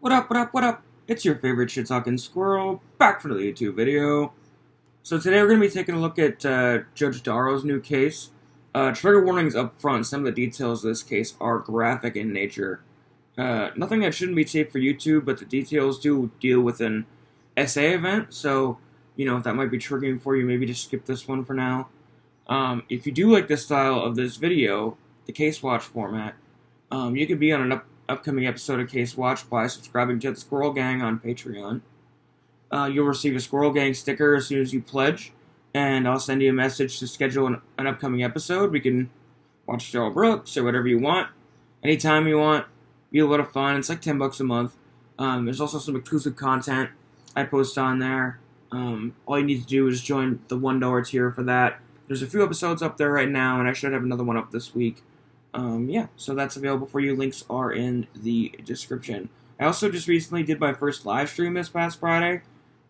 What up, what up, what up? It's your favorite shit-talking squirrel, back for another YouTube video. So today we're going to be taking a look at Judge Darrow's new case. Trigger warnings up front. Some of the details of this case are graphic in nature. Nothing that shouldn't be taped for YouTube, but the details do deal with an SA event, so, if that might be triggering for you, maybe just skip this one for now. If you do like the style of this video, the CaseWatch format, you could be on an upcoming episode of CaseWatch by subscribing to the Squirrel Gang on Patreon. You'll receive a Squirrel Gang sticker as soon as you pledge, and I'll send you a message to schedule an upcoming episode. We can watch Daryl Brooks or whatever you want, anytime you want. Be a lot of fun. It's like $10 a month. There's also some exclusive content I post on there. All you need to do is join the $1 tier for that. There's a few episodes up there right now, and I should have another one up this week. So that's available for you. Links are in the description. I also just recently did my first live stream this past Friday.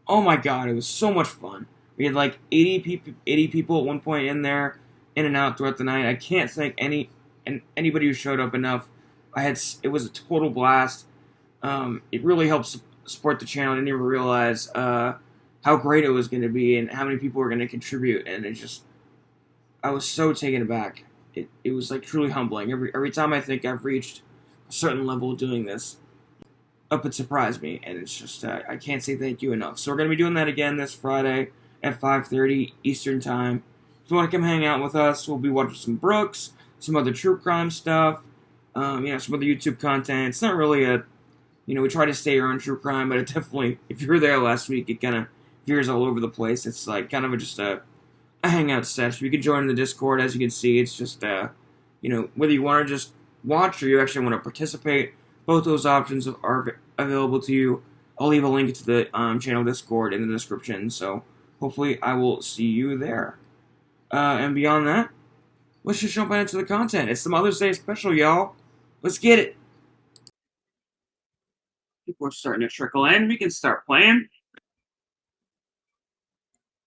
Oh my god, it was so much fun. We had like 80 people at one point in there, in and out throughout the night. I can't thank anybody who showed up enough. It was a total blast. It really helped support the channel. I didn't even realize how great it was going to be and how many people were going to contribute. And I was so taken aback. It was like truly humbling. Every time I think I've reached a certain level doing this, up it surprised me, and it's just I can't say thank you enough. So we're gonna be doing that again this Friday at 5:30 Eastern Time. If you want to come hang out with us, we'll be watching some Brooks, some other true crime stuff, some other YouTube content. It's not really we try to stay around true crime, but it definitely, if you were there last week, it kind of veers all over the place. It's like kind of just a hangout session. You can join the Discord. As you can see, it's just whether you want to just watch or you actually want to participate, both those options are available to you. I'll leave a link to the channel Discord in the description, so hopefully I will see you there. And beyond that, let's just jump right into the content. It's the Mother's Day special, y'all. Let's get it. People are starting to trickle in. We can start playing.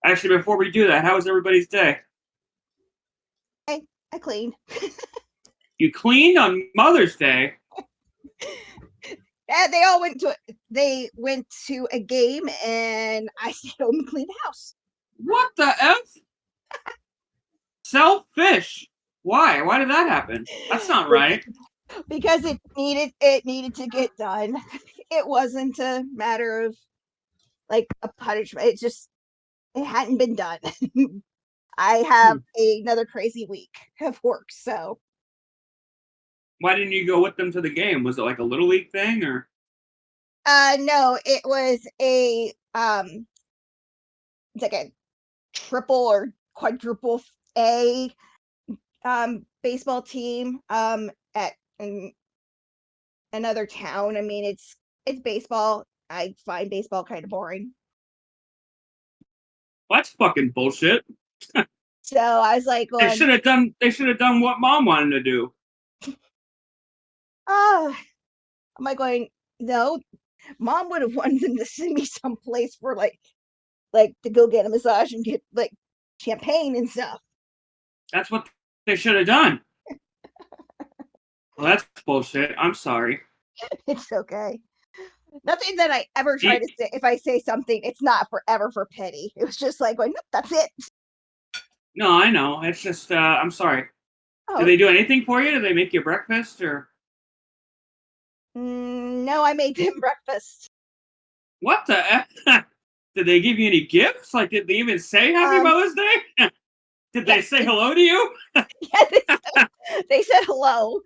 Actually, before we do that, how was everybody's day? I cleaned. You cleaned on Mother's Day? Yeah, they went to a game, and I stayed home and cleaned the house. What the F? Selfish. Why? Why did that happen? That's not right. Because it needed to get done. It wasn't a matter of like a punishment. It hadn't been done. I have another crazy week of work, so. Why didn't you go with them to the game? Was it like a Little League thing, or? No, it was it's like a triple or quadruple A baseball team at another town. I mean, it's baseball. I find baseball kind of boring. Well, that's fucking bullshit. So I was like, well, they should have done what Mom wanted to do. Am I going? No, Mom would have wanted them to send me someplace for like to go get a massage and get like champagne and stuff. That's what they should have done. Well, that's bullshit. I'm sorry. It's okay. Nothing that I ever try to say. If I say something, it's not forever for pity. It was just like, going, nope, that's it. No, I know. It's just, I'm sorry. Oh. Did they do anything for you? Did they make you breakfast, or? No, I made them breakfast. What the F? Did they give you any gifts? Like, did they even say Happy Mother's Day? Did they say hello to you? Yeah, they said hello.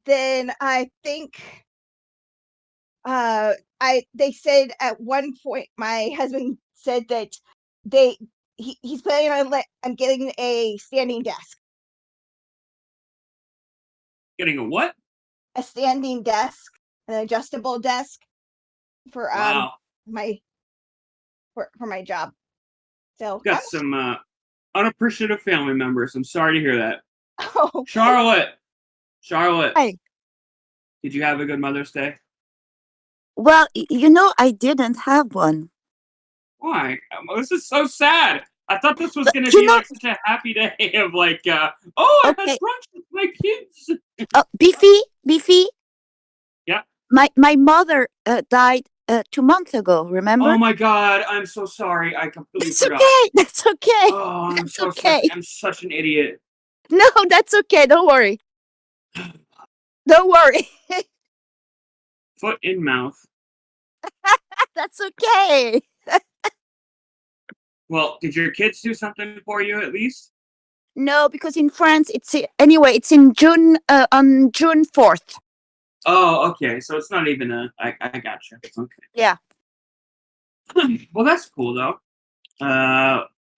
Then I think they said at one point, my husband said that he's planning on getting a standing desk. Getting a what? A standing desk, an adjustable desk for my job. So got some unappreciative family members. I'm sorry to hear that. Oh. Charlotte. Hi. Did you have a good Mother's Day? Well, I didn't have one. Why? This is so sad. I thought this was going to be like such a happy day of like, I had brunch with my kids. Beefy? Yeah. my mother died 2 months ago. Remember? Oh my God, I'm so sorry. I completely That's forgot. okay. That's okay. Oh, I'm That's so okay. I'm such an idiot. No, that's okay. Don't worry. Don't worry. Foot in mouth. That's okay. Well, did your kids do something for you at least? No, because in France it's anyway. It's in June on June 4th. Oh, okay. So it's not even I gotcha. Okay. Yeah. Well, that's cool though.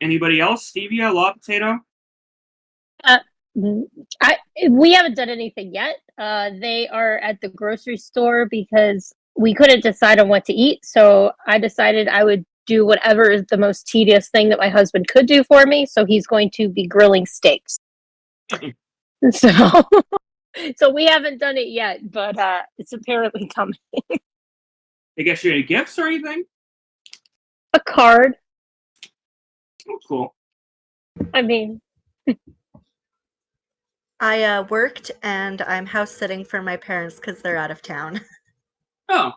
Anybody else? Stevia, LolPotato? We haven't done anything yet. They are at the grocery store because we couldn't decide on what to eat. So I decided I would do whatever is the most tedious thing that my husband could do for me. So he's going to be grilling steaks. So, so we haven't done it yet, but it's apparently coming. They get you any gifts or anything? A card. Oh, cool. I mean, I worked and I'm house sitting for my parents because they're out of town. Oh,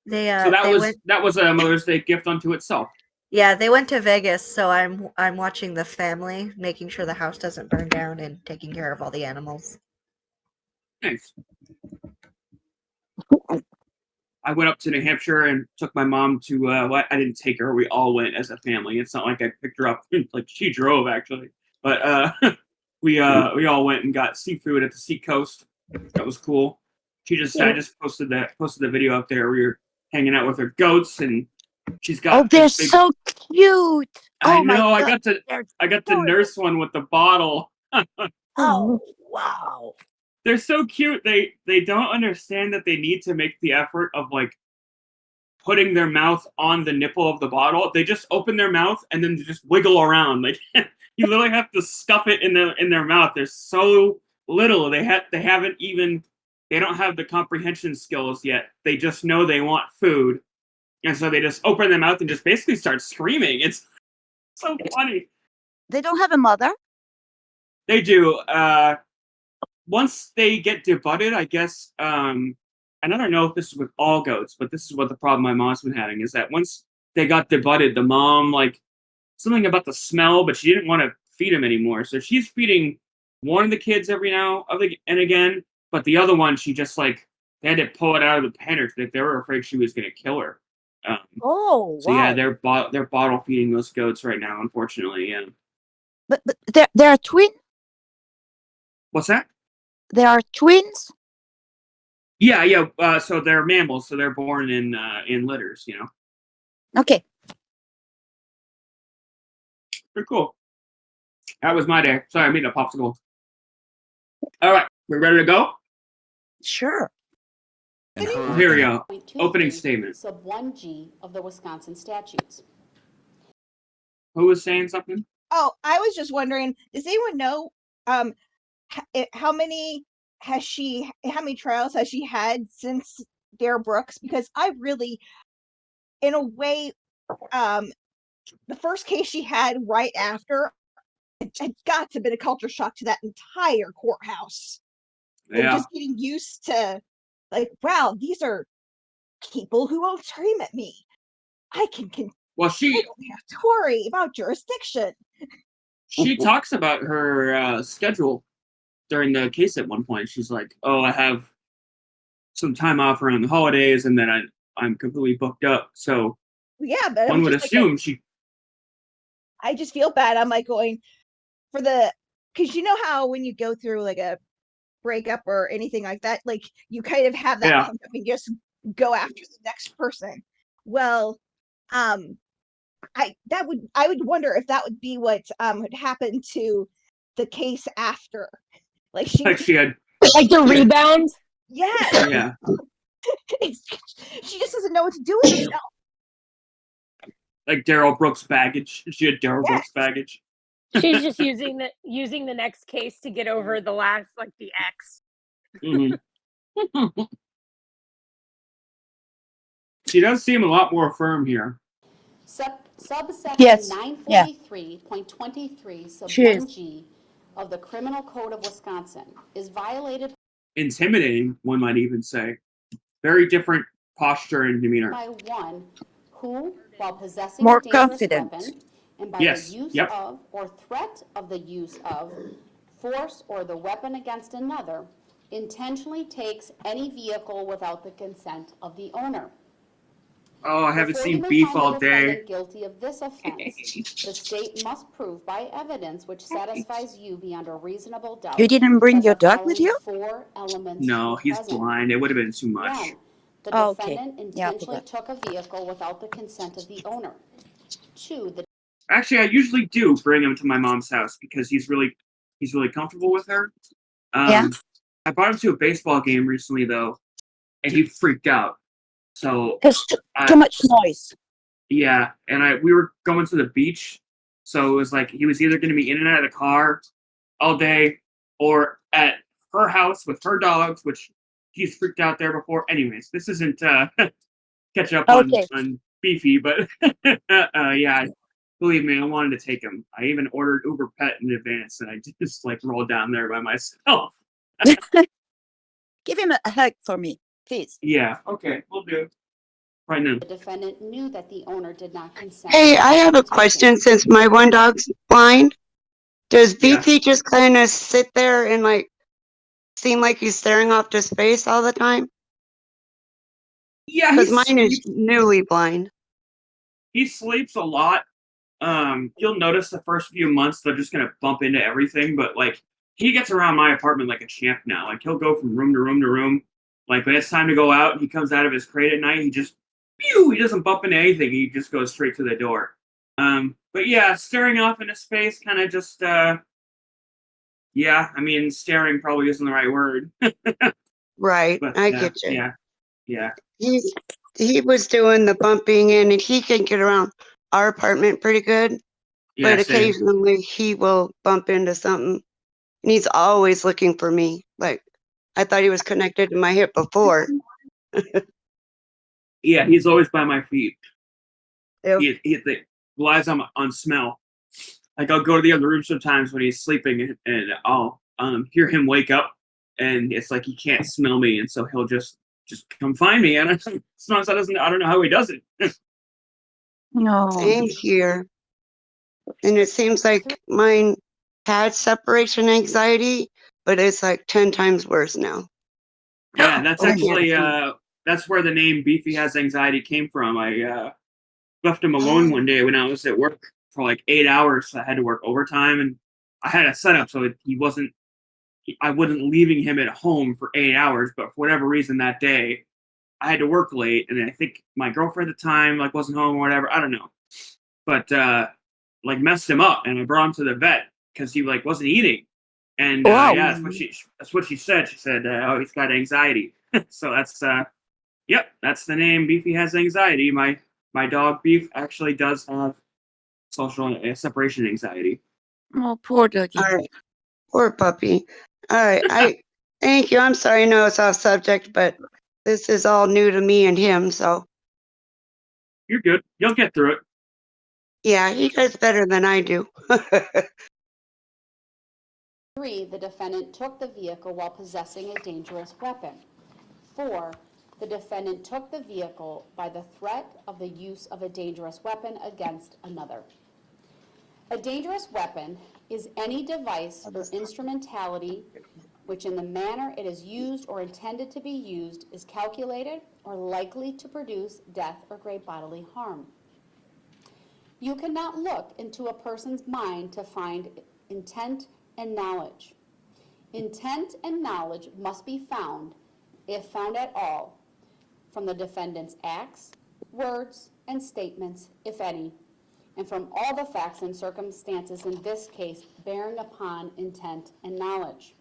They so that they was went. that was a Mother's Day gift unto itself. Yeah, they went to Vegas, so I'm watching the family, making sure the house doesn't burn down and taking care of all the animals. Nice. I went up to New Hampshire and took my mom to. Well, I didn't take her. We all went as a family. It's not like I picked her up. Like she drove actually, but we all went and got seafood at the seacoast. That was cool. I just posted the video up there. We were hanging out with her goats, and she's got. Oh, they're this big, so cute. I Oh my know. God. I got to nurse one with the bottle. Oh, wow. They're so cute. They don't understand that they need to make the effort of like putting their mouth on the nipple of the bottle. They just open their mouth and then just wiggle around. Like you literally have to stuff it in their mouth. They're so little. They don't have the comprehension skills yet. They just know they want food. And so they just open their mouth and just basically start screaming. It's so funny. They don't have a mother? They do. Once they get debudded, I guess, and I don't know if this is with all goats, but this is what the problem my mom's been having, is that once they got debudded, the mom, like, something about the smell, but she didn't want to feed him anymore. So she's feeding one of the kids every now and again, but the other one, she just, like, they had to pull it out of the pen, or they were afraid she was going to kill her. Oh, wow. So yeah, they're bottle feeding those goats right now, unfortunately, yeah. But they're twins? What's that? They are twins? Yeah. So they're mammals, so they're born in litters, you know. Okay. Pretty cool. That was my day. Sorry, I'm eating a popsicle. All right, we ready to go? Sure. Here we go. Opening statement. Sub 1G of the Wisconsin statutes. Who was saying something? Oh, I was just wondering, does anyone know how many trials has she had since Dare Brooks? Because I really, in a way, the first case she had right after had got to have been a culture shock to that entire courthouse. Yeah. And just getting used to, like, wow, these are people who won't scream at me. I don't have to worry about jurisdiction. She talks about her schedule during the case at one point. She's like, "Oh, I have some time off around the holidays, and then I'm completely booked up." So yeah, but one would assume she. I just feel bad. I'm like going for because you know how when you go through like a breakup or anything like that, like you kind of have that pent up and just go after the next person. Well, I would wonder if that would be what would happen to the case after. Like she had like the rebound. Yeah. Yeah. She just doesn't know what to do with herself. Like Darrell Brooks' baggage. She had Darrell Brooks' baggage. She's just using the next case to get over the last, like the ex. Mm-hmm. She does seem a lot more firm here. Subsection Yes. 943.23 sub 1G of the Criminal Code of Wisconsin is violated intimidating, one might even say. Very different posture and demeanor. By one who, while possessing More a dangerous confident. weapon, and by Yes, the use yep. of or threat of the use of force or the weapon against another, intentionally takes any vehicle without the consent of the owner. Oh, I haven't Before you seen may Beef find the all day. defendant guilty of this offense, the state must prove by evidence which satisfies you beyond a reasonable doubt. You didn't bring that your the dog with following you? 4 elements No, were he's present. blind. It would have been too much. 1. The Oh, okay. defendant Yeah, I intentionally forgot. took a vehicle without the consent of the owner. 2. The Actually, I usually do bring him to my mom's house because he's really comfortable with her. Yeah. I brought him to a baseball game recently though, and he freaked out. So Because too much noise. yeah, and we were going to the beach, so it was like he was either going to be in and out of the car all day, or at her house with her dogs, which he's freaked out there before. Anyways, this isn't catch up Okay. on Beefy, but yeah, believe me, I wanted to take him. I even ordered Uber Pet in advance, and I just like rolled down there by myself. Give him a hug for me, please. Yeah, okay, we'll do. Right now. defendant knew that the owner did not consent. Hey, to I have a the question taking. since my one dog's blind. Does Yeah. Beefy just kind of sit there and like seem like he's staring off to space all the time? Yeah, Because mine is newly blind. he sleeps a lot. You'll notice the first few months they're just gonna bump into everything, but like he gets around my apartment like a champ now. Like he'll go from room to room to room. Like when it's time to go out, he comes out of his crate at night. He just he doesn't bump into anything. He just goes straight to the door. But yeah, staring off into space, kind of just yeah. I mean, staring probably isn't the right word. Right, But I get you. yeah. He was doing the bumping in, and he can get around our apartment pretty good. Yeah, But same. occasionally he will bump into something, and he's always looking for me. Like I thought he was connected to my hip before. Yeah, he's always by my feet. Yep. He relies on smell. Like I'll go to the other room sometimes when he's sleeping, and I'll hear him wake up, and it's like he can't smell me, and so he'll just come find me. And sometimes I don't know how he does it. No. Same here. And it seems like mine had separation anxiety, but it's like 10 times worse now. Yeah, that's Oh, actually that's where the name Beefy Has Anxiety came from. I left him alone one day when I was at work for like 8 hours. So I had to work overtime, and I had a setup so I wasn't leaving him at home for 8 hours. But for whatever reason that day, I had to work late, and I think my girlfriend at the time like wasn't home or whatever. I don't know, but like messed him up, and I brought him to the vet because he like wasn't eating. And Wow. yeah, that's what she said. She said, "Oh, he's got anxiety." So that's yep, that's the name. Beefy Has Anxiety. My dog Beef actually does have social separation anxiety. Oh, poor doggy. All right. Poor puppy. All right. Thank you. I'm sorry. I know it's off subject, but this is all new to me and him. So You're good. You'll get through it. yeah, he does better than I do. 3. The defendant took the vehicle while possessing a dangerous weapon. 4. The defendant took the vehicle by the threat of the use of a dangerous weapon against another. A dangerous weapon is any device or instrumentality which in the manner it is used or intended to be used is calculated or likely to produce death or great bodily harm. You cannot look into a person's mind to find intent and knowledge. Intent and knowledge must be found, if found at all, from the defendant's acts, words, and statements, if any, and from all the facts and circumstances in this case bearing upon intent and knowledge.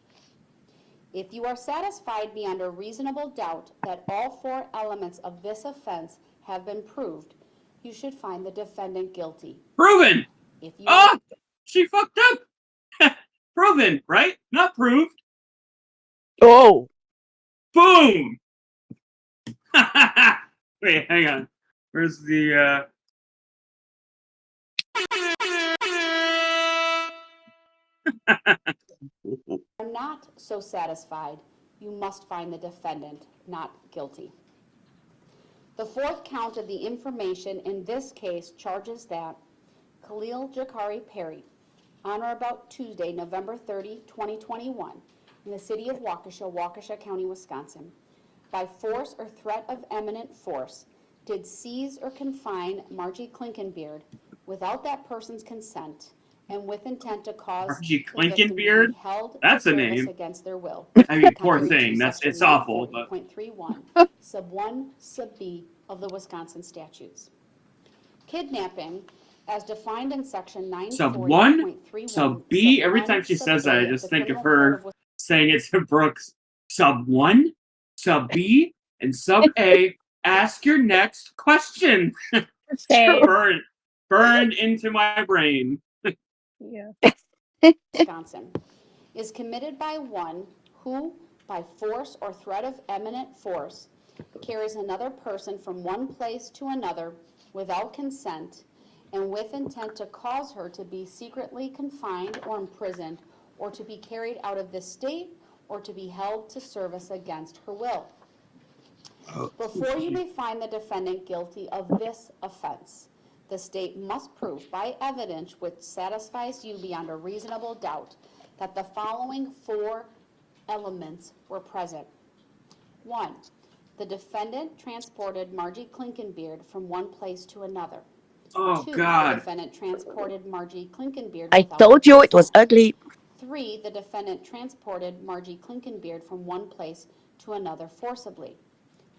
If you are satisfied beyond a reasonable doubt that all 4 elements of this offense have been proved, you should find the defendant guilty. Proven. If you She fucked up. Proven, right? Not proved. Oh. Boom. Wait, hang on. Where's the are not so satisfied, you must find the defendant not guilty. The fourth count of the information in this case charges that Khalil Jakari Perry, on or about Tuesday, November 30, 2021, in the city of Waukesha, Waukesha County, Wisconsin, by force or threat of imminent force, did seize or confine Margie Klinkenbeard without that person's consent and with intent to cause Margie the victim to Klinkenbeard? be held That's to a service name. against their will. I mean, poor Contrary to thing. It's section awful, but 940.31, sub 1, sub B of the Wisconsin statutes. Kidnapping, as defined in section sub 1, 940.31, sub B. Every time she says that, I just think of her saying it to Brooks. Sub 1, sub B, and sub A. Ask your next question. Say, Burned into my brain. yeah. Wisconsin, is committed by one who, by force or threat of imminent force, carries another person from one place to another without consent and with intent to cause her to be secretly confined or imprisoned or to be carried out of this state or to be held to service against her will. Before you may find the defendant guilty of this offense, the state must prove by evidence which satisfies you beyond a reasonable doubt that the following four elements were present. 1. The defendant transported Margie Klinkenbeard from one place to another. Oh, 2. The God. defendant transported Margie Klinkenbeard I without told her you it was consent. ugly. 3. The defendant transported Margie Klinkenbeard from one place to another forcibly.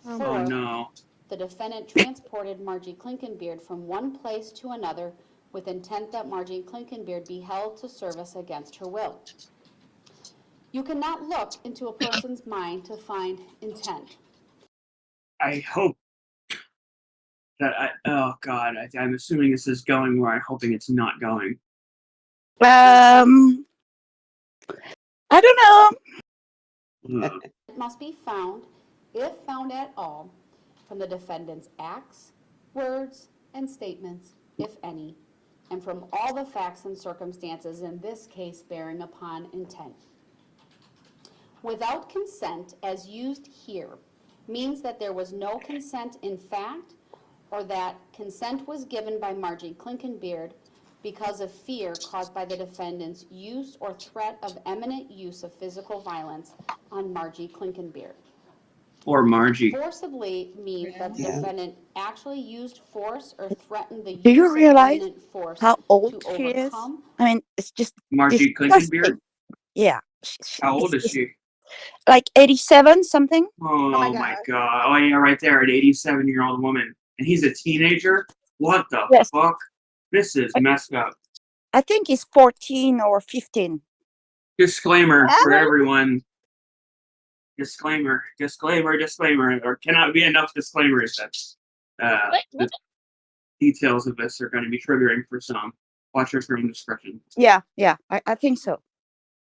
4. Oh, no. The defendant transported Margie Klinkenbeard from one place to another with intent that Margie Klinkenbeard be held to service against her will. You cannot look into a person's mind to find intent. I hope that oh, God. I'm assuming this is going where I'm hoping it's not going. I don't know. Ugh. It must be found, if found at all, from the defendant's acts, words, and statements, if any, and from all the facts and circumstances in this case bearing upon intent. Without consent, as used here, means that there was no consent in fact, or that consent was given by Margie Klinkenbeard because of fear caused by the defendant's use or threat of imminent use of physical violence on Margie Klinkenbeard. Or Margie. Forcibly means that the defendant actually used force or threatened the Do you use of realize imminent force how old to she is? overcome. I mean, it's just Margie disgusting. Klinkenbeard? Yeah. How old it's is she? like 87 something. Oh, my my God. God. Oh, yeah, right there. An 87-year-old woman. And he's a teenager? What the Yes. fuck? This is messed up. I think he's 14 or 15. Disclaimer for Yeah. everyone. Disclaimer. There cannot be enough disclaimers that the details of this are going to be triggering for some. Watch your own discretion. Yeah, I think so.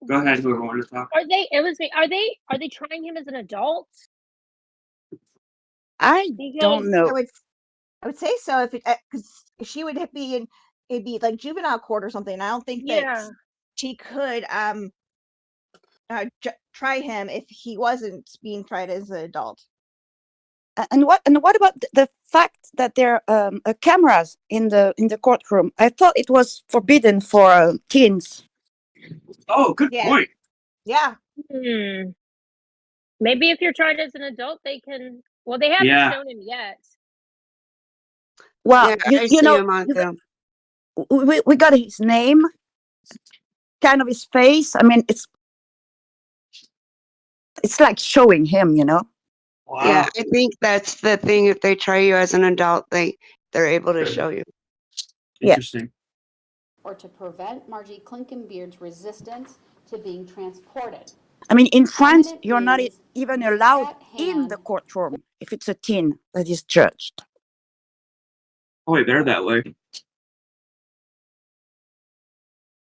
Go ahead, whoever wanted to talk. Are they trying him as an adult? I don't know. I would say so if because she would be it'd be like juvenile court or something. I don't think Yeah. that she could try him if he wasn't being tried as an adult. And what about the fact that there are cameras in the courtroom? I thought it was forbidden for teens. Oh, good Yeah. point. Yeah. Maybe if you're tried as an adult, they can. Well, they haven't Yeah. shown him yet. Well, Yeah, I you see know, him on film. we got his name, kind of his face. I mean, it's like showing him, you know. Wow. Yeah, I think that's the thing. If they try you as an adult, they're able to show you. Interesting. Or to prevent Margie Klinkenbeard's resistance to being transported. I mean, in France, Imminent you're not means even at allowed in hand. the courtroom if it's a teen that is judged. Oh, wait, they're that way.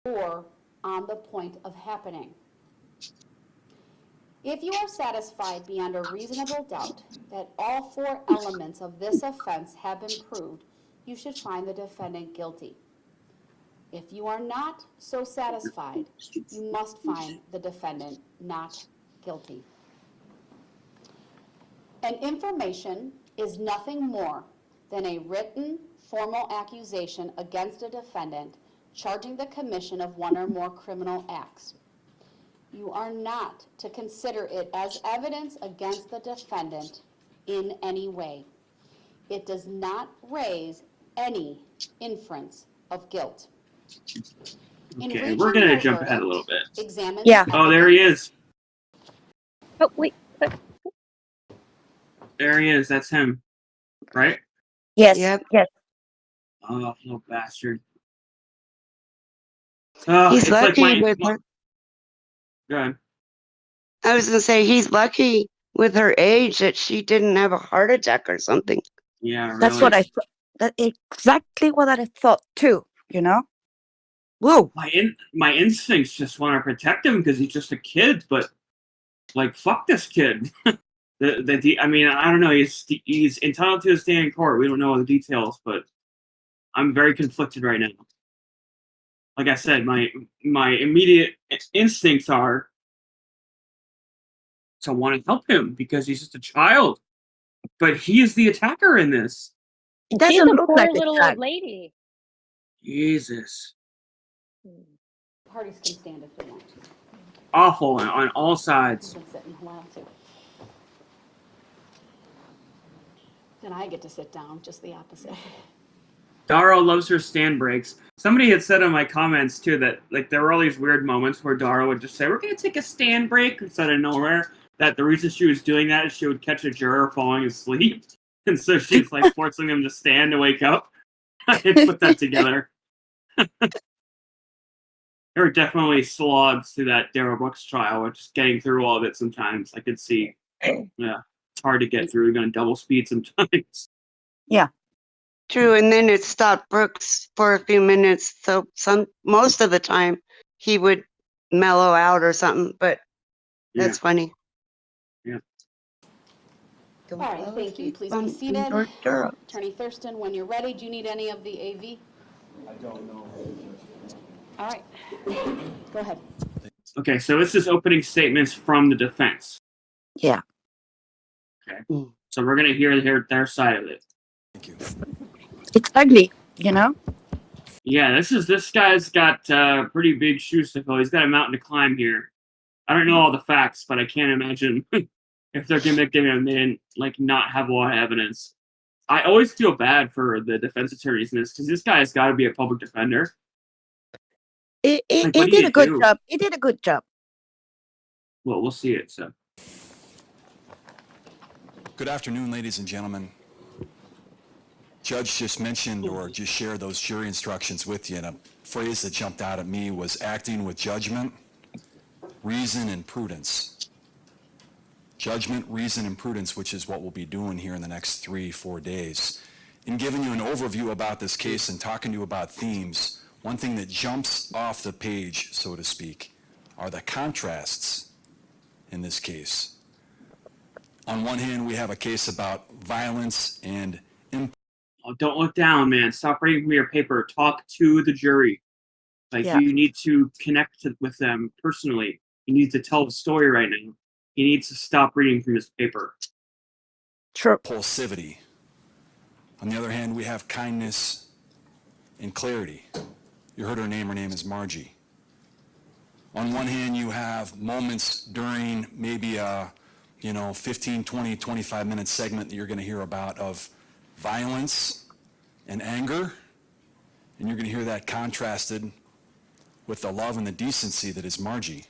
Or on the point of happening. If you are satisfied beyond a reasonable doubt that all four elements of this offense have been proved, you should find the defendant guilty. If you are not so satisfied, you must find the defendant not guilty. An information is nothing more than a written, formal accusation against a defendant charging the commission of one or more criminal acts. You are not to consider it as evidence against the defendant in any way. It does not raise any inference of guilt. Okay, we're gonna jump ahead a little bit. Yeah. Oh, there he is. Oh, wait. There he is. That's him, right? Yes. Yep. Yes. Oh, little bastard. He's it's like lucky with her. Go ahead. I was gonna say he's lucky with her age that she didn't have a heart attack or something. Yeah, really. That's what I thought. That exactly what I thought too. You know. Whoa. My instincts just want to protect him because he's just a kid, but like, fuck this kid. I mean, I don't know. He's entitled to his day in court. We don't know all the details, but I'm very conflicted right now. Like I said, my immediate instincts are to want to help him because he's just a child. But he is the attacker in this. It She's doesn't a look poor like a little child. old lady. Jesus. Parties can stand if they want to. Awful on all sides. You can sit in a while too. Then I get to sit down, just the opposite. Dorow loves her stand breaks. Somebody had said in my comments too that like there were all these weird moments where Dorow would just say, "We're gonna take a stand break," instead of nowhere. That the reason she was doing that is she would catch a juror falling asleep, and so she's like forcing them to stand to wake up. I didn't put that together. There were definitely slogs through that Darrell Brooks trial, or just getting through all of it sometimes. I could see. Yeah, it's hard to get through. You're going double speed sometimes. True, and then it stopped Brooks for a few minutes, so most of the time he would mellow out or something, but that's funny. Yeah. All right, thank you. Please be seated. Dorow. Attorney Thurston, when you're ready, do you need any of the AV? I don't know. All right, go ahead. Okay, so this is opening statements from the defense. Yeah. Okay. Mm. So we're going to hear their side of it. Thank you. It's ugly. You know. Yeah, this guy's got pretty big shoes to fill. He's got a mountain to climb here. I don't know all the facts, but I can't imagine if they're convicting him and like not have a lot of evidence. I always feel bad for the defense attorneys in this because this guy's got to be a public defender. It Like, what do did you a good do? job. It did a good job. Well, we'll see it. So Good afternoon, ladies and gentlemen. Judge just mentioned or just shared those jury instructions with you, and a phrase that jumped out at me was acting with judgment, reason, and prudence. Judgment, reason, and prudence, which is what we'll be doing here in the next 3-4 days. In giving you an overview about this case and talking to you about themes, one thing that jumps off the page, so to speak, are the contrasts in this case. On one hand, we have a case about violence and don't look down, man. Stop reading from your paper. Talk to the jury. Like you need to connect with them personally. He needs to tell the story right now. He needs to stop reading from his paper. True. impulsivity. On the other hand, we have kindness and clarity. You heard her name is Margie. On one hand, you have moments during maybe a 15, 20, 25-minute segment that you're going to hear about of violence and anger, and you're going to hear that contrasted with the love and the decency that is Margie.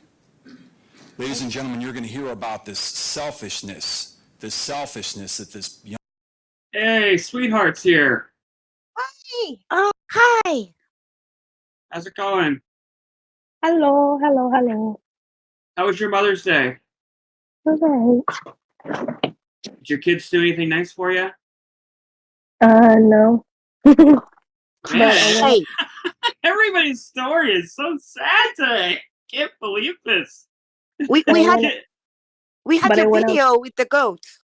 Ladies and gentlemen, you're going to hear about this selfishness that this young... Hey, sweetheart's here. Hi. Oh, hi. How's it going? Hello. How was your Mother's Day? All Did your kids do anything nice for you? right. No. Man, Hey. everybody's story is so sad today. Can't believe this. We But had I a went out- video with the goats.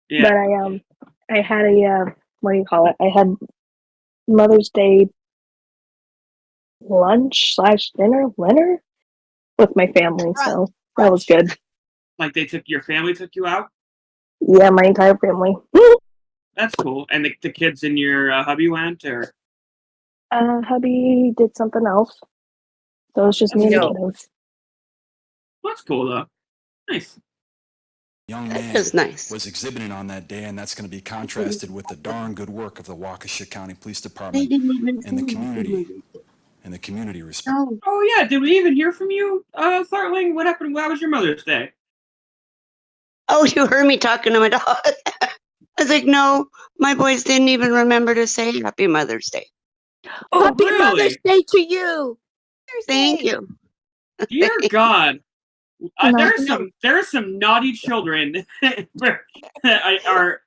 Yeah. But I had a what do you call it? I had Mother's Day lunch/dinner with my family, so that was good. Like your family took you out? Yeah, my entire family. That's cool. And the kids in your hubby went, or? Hubby did something else. So it's just me and the Yo. kiddos. That's cool though. Nice. Young That man is nice. was exhibiting on that day, and that's going to be contrasted with the darn good work of the Waukesha County Police Department and the community respect. Oh yeah, did we even hear from you, Thartling? What happened? How was your Mother's Day? Oh, you heard me talking to my dog. I was like, no, my boys didn't even remember to say Happy Mother's Day. Oh, Happy really? Mother's Day to you. Thank you. Dear God, No. there's some naughty children that are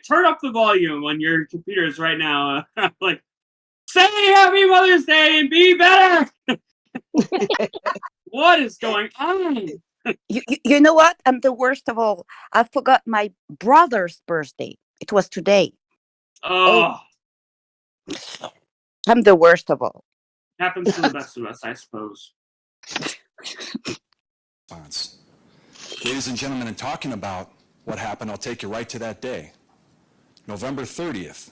turn up the volume on your computers right now. Like, say Happy Mother's Day and be better. What is going on? You know what? I'm the worst of all. I forgot my brother's birthday. It was today. Oh, I'm the worst of all. happens to the best of us, I suppose. Response. Ladies and gentlemen, in talking about what happened, I'll take you right to that day. November 30th,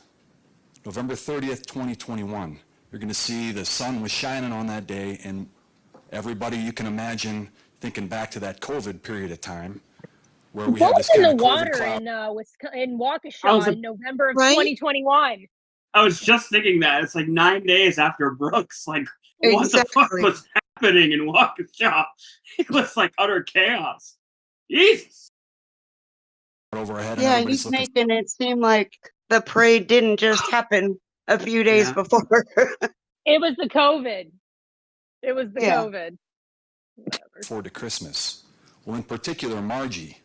2021. You're going to see the sun was shining on that day, and everybody you can imagine thinking back to that COVID period of time where we had What this was in kind the of COVID water cloud. in I was Waukesha a- in November of Right? 2021? I was just thinking that. It's like 9 days after Brooks. Like, what the fuck Exactly. was happening in Waukesha? It was like utter chaos. Jesus. Over our head, and Yeah, everybody's he's looking making it seem like the parade didn't just happen a few days Yeah. before. It was the COVID. It was the Yeah. COVID. Whatever. forward to Christmas. Well, in particular, Margie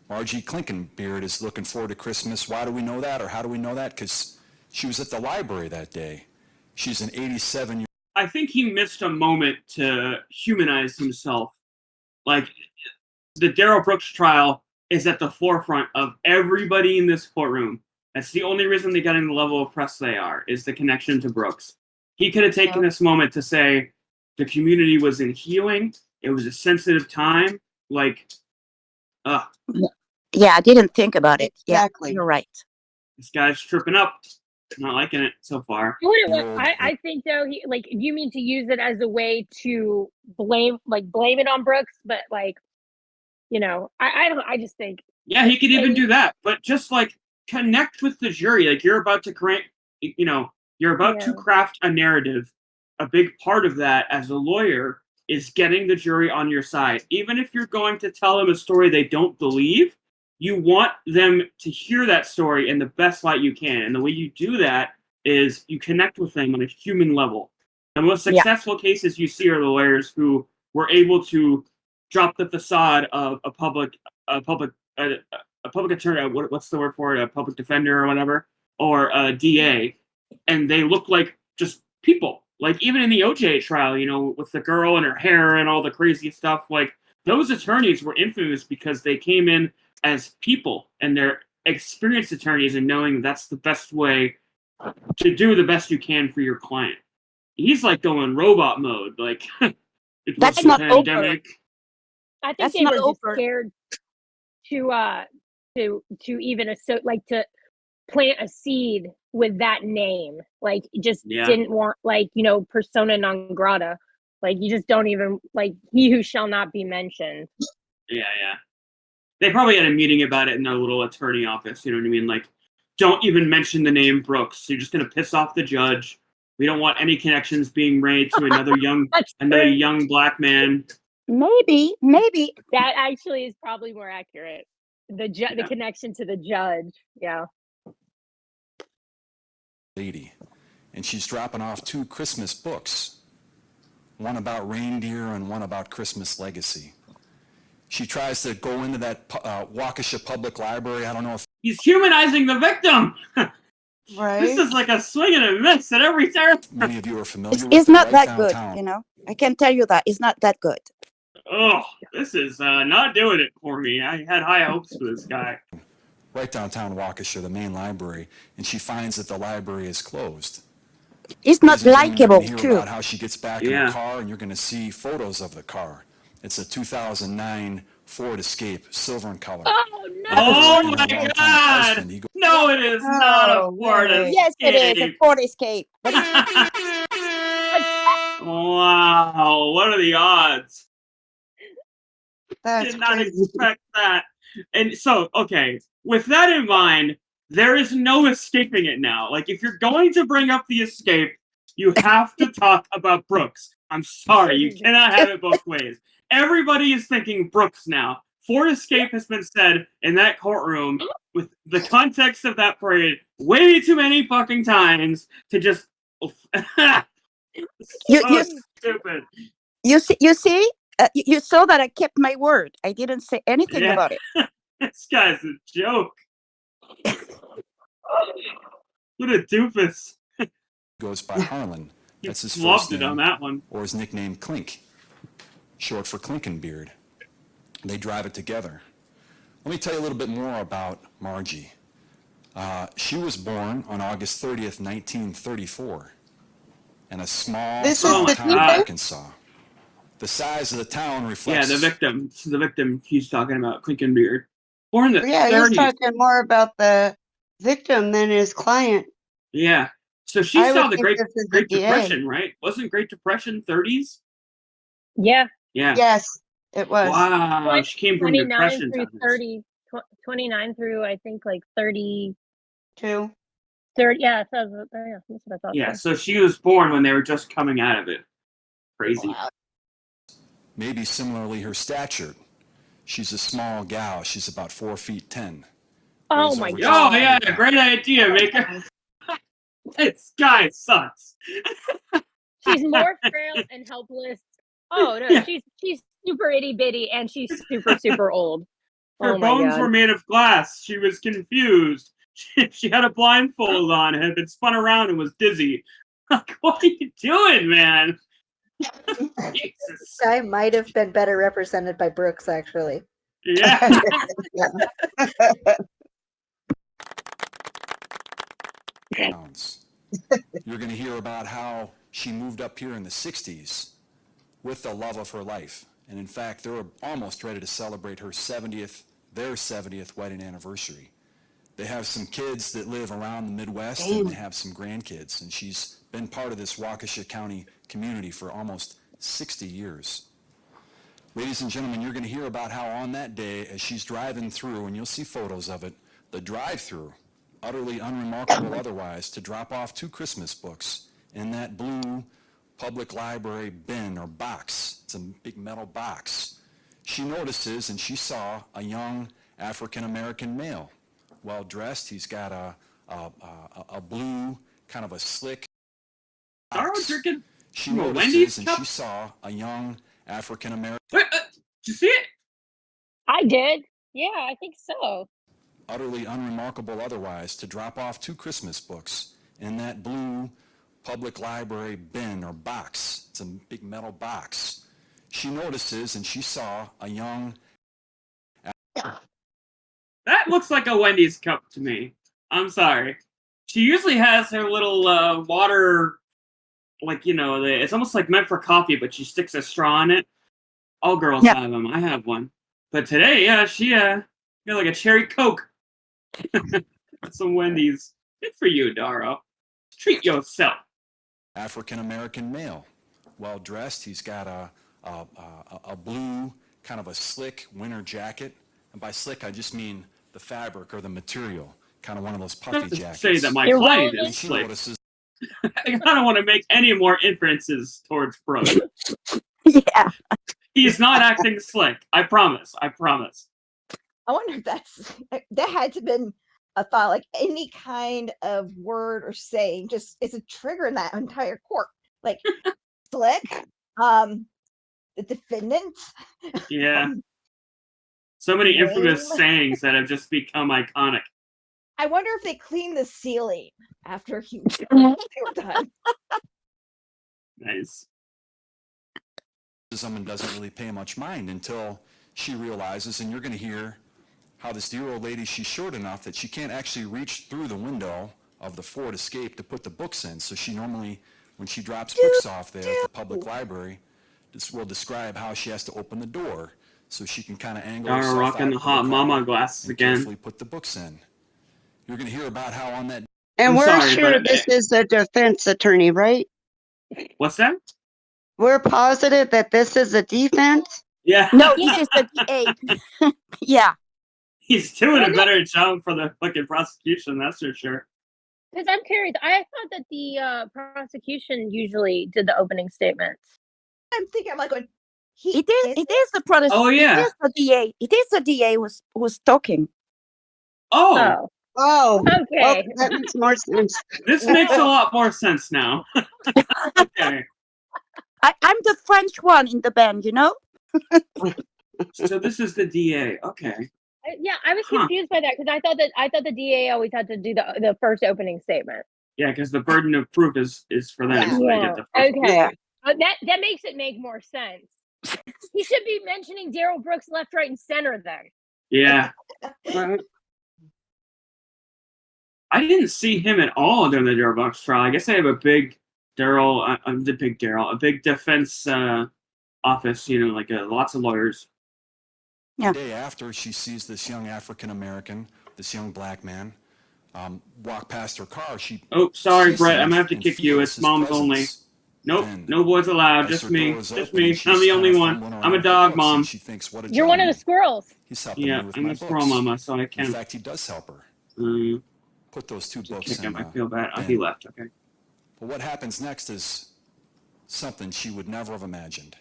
Klinkenbeard is looking forward to Christmas. Why do we know that, or how do we know that? Because she was at the library that day. She's an 87-year-old. I think he missed a moment to humanize himself. Like, the Darrell Brooks trial is at the forefront of everybody in this courtroom. That's the only reason they got in the level of press they are, is the connection to Brooks. He could have taken this moment to say the community was in healing. It was a sensitive time. Like, Yeah, I didn't think about it. Exactly. Yeah, you're right. this guy's tripping up. Not liking it so far. I think though you mean to use it as a way to blame it on Brooks, but I just think Yeah, he could even do that. But just like connect with the jury. Like you're about to to craft a narrative. A big part of that as a lawyer is getting the jury on your side. Even if you're going to tell them a story they don't believe, you want them to hear that story in the best light you can. And the way you do that is you connect with them on a human level. The most successful cases you see are the lawyers who were able to drop the facade of a public attorney. What's the word for it? A public defender or whatever, or a DA, and they look like just people. Like even in the OJ trial, with the girl and her hair and all the crazy stuff. Like those attorneys were infamous because they came in as people, and they're experienced attorneys, and knowing that's the best way to do the best you can for your client. He's like going robot mode. Like it That's was the not over. pandemic. I think That's they not were just over. scared to even to plant a seed with that name. Like just didn't want persona non grata. Like you just don't even he who shall not be mentioned. Yeah. They probably had a meeting about it in their little attorney office. You know what I mean? Like, don't even mention the name Brooks. You're just gonna piss off the judge. We don't want any connections being made to another young black man. Maybe. That actually is probably more accurate. The connection to the judge. Yeah. lady, and she's dropping off 2 Christmas books, one about reindeer and one about Christmas legacy. She tries to go into that Waukesha Public Library. I don't know if He's humanizing the victim. Right? This is like a swing and a miss at every turn. many of you are familiar with It's it, not right that good, downtown. I can tell you that. It's not that good. Oh, this is not doing it for me. I had high hopes for this guy. Right downtown Waukesha, the main library, and she finds that the library is closed. It's not Ladies and gentlemen, you're likable, gonna hear too. about how she gets back in Yeah. the car, and you're going to see photos of the car. It's a 2009 Ford Escape, silver in color. Oh no! Oh And her my longtime God! husband, he No, it is not a Oh, Ford yay. Yes, it is a Escape. Ford Escape. But Wow, what are the odds? That's Did not crazy. expect that. And so, okay, with that in mind, there is no escaping it now. Like, if you're going to bring up the escape, you have to talk about Brooks. I'm sorry, you cannot have it both ways. Everybody is thinking Brooks now. Ford Escape has been said in that courtroom with the context of that parade way too many fucking times to just. you Stupid. you see you saw that I kept my word. I didn't say anything Yeah. about it. This guy's a joke. What a doofus. goes by Harlan. He That's his loved first it name. on that one. Or his nickname Clink, short for Clinkenbeard. They drive it together. Let me tell you a little bit more about Margie. She was born on August 30th, 1934, in a small This is small the town in people? Arkansas. The size of the town Yeah, reflects... the victim. This is the victim he's talking about, Clinkenbeard. Born in the Yeah, he's 30s. talking more about the victim than his client. Yeah. So she I saw would the think Great this is the DA. Depression, right? Wasn't Great Depression 30s? Yeah. Yeah. Yes, it was. Wow. She came from 29 Depression through times. 30, 29 through I think like 30, 2. 30. Yeah, that's what I thought. Yeah, so she was born when they were just coming out of it. Crazy. Maybe similarly her stature. She's a small gal. She's about 4 feet 10. Oh Weighs my over God. Oh, yeah, great idea, Maker. This guy sucks. She's more frail and helpless. Oh no, Yeah. she's super itty bitty and she's super old. Her Oh my bones God. were made of glass. She was confused. She had a blindfold on, had been spun around, and was dizzy. Like, what are you doing, man? Jesus. I might have been better represented by Brooks, actually. Yeah. Pounds. You're going to hear about how she moved up here in the 60s with the love of her life. And in fact, they were almost ready to celebrate their 70th wedding anniversary. They have some kids that live around the Midwest, and they have some grandkids. And she's been part of this Waukesha County community for almost 60 years. Ladies and gentlemen, you're going to hear about how on that day, as she's driving through, and you'll see photos of it, the drive-through, utterly unremarkable otherwise, to drop off 2 Christmas books in that blue public library bin or box. It's a big metal box. She notices, and she saw a young African-American male, well-dressed. He's got a blue, kind of a slick Dorow box. drinking She from a notices, Wendy's and cup? she saw a young African-American... Wait, did you see it? I did. Yeah, I think so. Utterly unremarkable otherwise, to drop off 2 Christmas books in that blue public library bin or box. It's a big metal box. She notices, and she saw a young... That looks like a Wendy's cup to me. I'm sorry. She usually has her little water, like, you know, it's almost like meant for coffee, but she sticks a straw in it. All girls Yeah. have them. I have one. But today, yeah, she got like a cherry Coke. Some Wendy's. Good for you, Dorow. Treat yourself. African-American male, well-dressed. He's got a blue, kind of a slick winter jacket. And by slick, I just mean the fabric or the material, kind of one of those puffy Not to jackets. say that my You're client relevant. is She slick. notices I don't want to make any more inferences towards Brooke. Yeah. He is not acting slick. I promise. I promise. I wonder if that had to been a thought, like any kind of word or saying, just it's a trigger in that entire court. Like slick, the defendant. Yeah. So many infamous Lame. sayings that have just become iconic. I wonder if they cleaned the ceiling after they were done. Nice. and doesn't really pay much mind until she realizes, and you're going to hear how this dear old lady, she's short enough that she can't actually reach through the window of the Ford Escape to put the books in. So she normally, when she drops books off there at the public library, this will describe how she has to open the door so she can kind of angle Dorow herself rocking out the of hot car mama glasses and again. carefully put the books in. You're going to hear about how on that. And I'm we're sorry, sure but this is the defense attorney, right? what's that? We're positive that this is a defense. Yeah. No, this is the DA. Yeah. He's doing Well, a no- better job for the fucking prosecution, that's for sure. Because I'm curious. I thought that the prosecution usually did the opening statements. I'm thinking, I'm like, going, he It is. It is the protest. Oh, yeah. It is the DA. It is the DA who's talking. Oh, Oh, Okay. that makes more sense. this makes a lot more sense now. Okay. I'm the French one in the band, you know. So this is the DA. Okay. Yeah, I was Huh. confused by that because I thought the DA always had to do the first opening statement. Yeah, because the burden of proof is for them, Yeah. so they get the first. Okay. Yeah. That makes it make more sense. He should be mentioning Daryl Brooks left, right, and center then. Yeah. I didn't see him at all during the Daryl Brooks trial. I guess I have a big a big defense office, you know, like lots of lawyers. Yeah. The day after, she sees this young African American, this young black man, walk past her car. Oh, sorry, sees Brett. him I'm gonna have to and kick you. feels It's his moms presence. only. Nope, Then, no boys allowed. as Just her me. door is Just open me. and she's I'm the only kinda one. fumbling around I'm a with the dog books, mom. and she thinks, what a You're one of the gentleman. squirrels. He's helping Yeah, me with I'm my a books. squirrel mama, so I In can fact, he does help her. Put those two books kick in. him. I feel bad. He left. Okay. But what happens next is something she would never have imagined.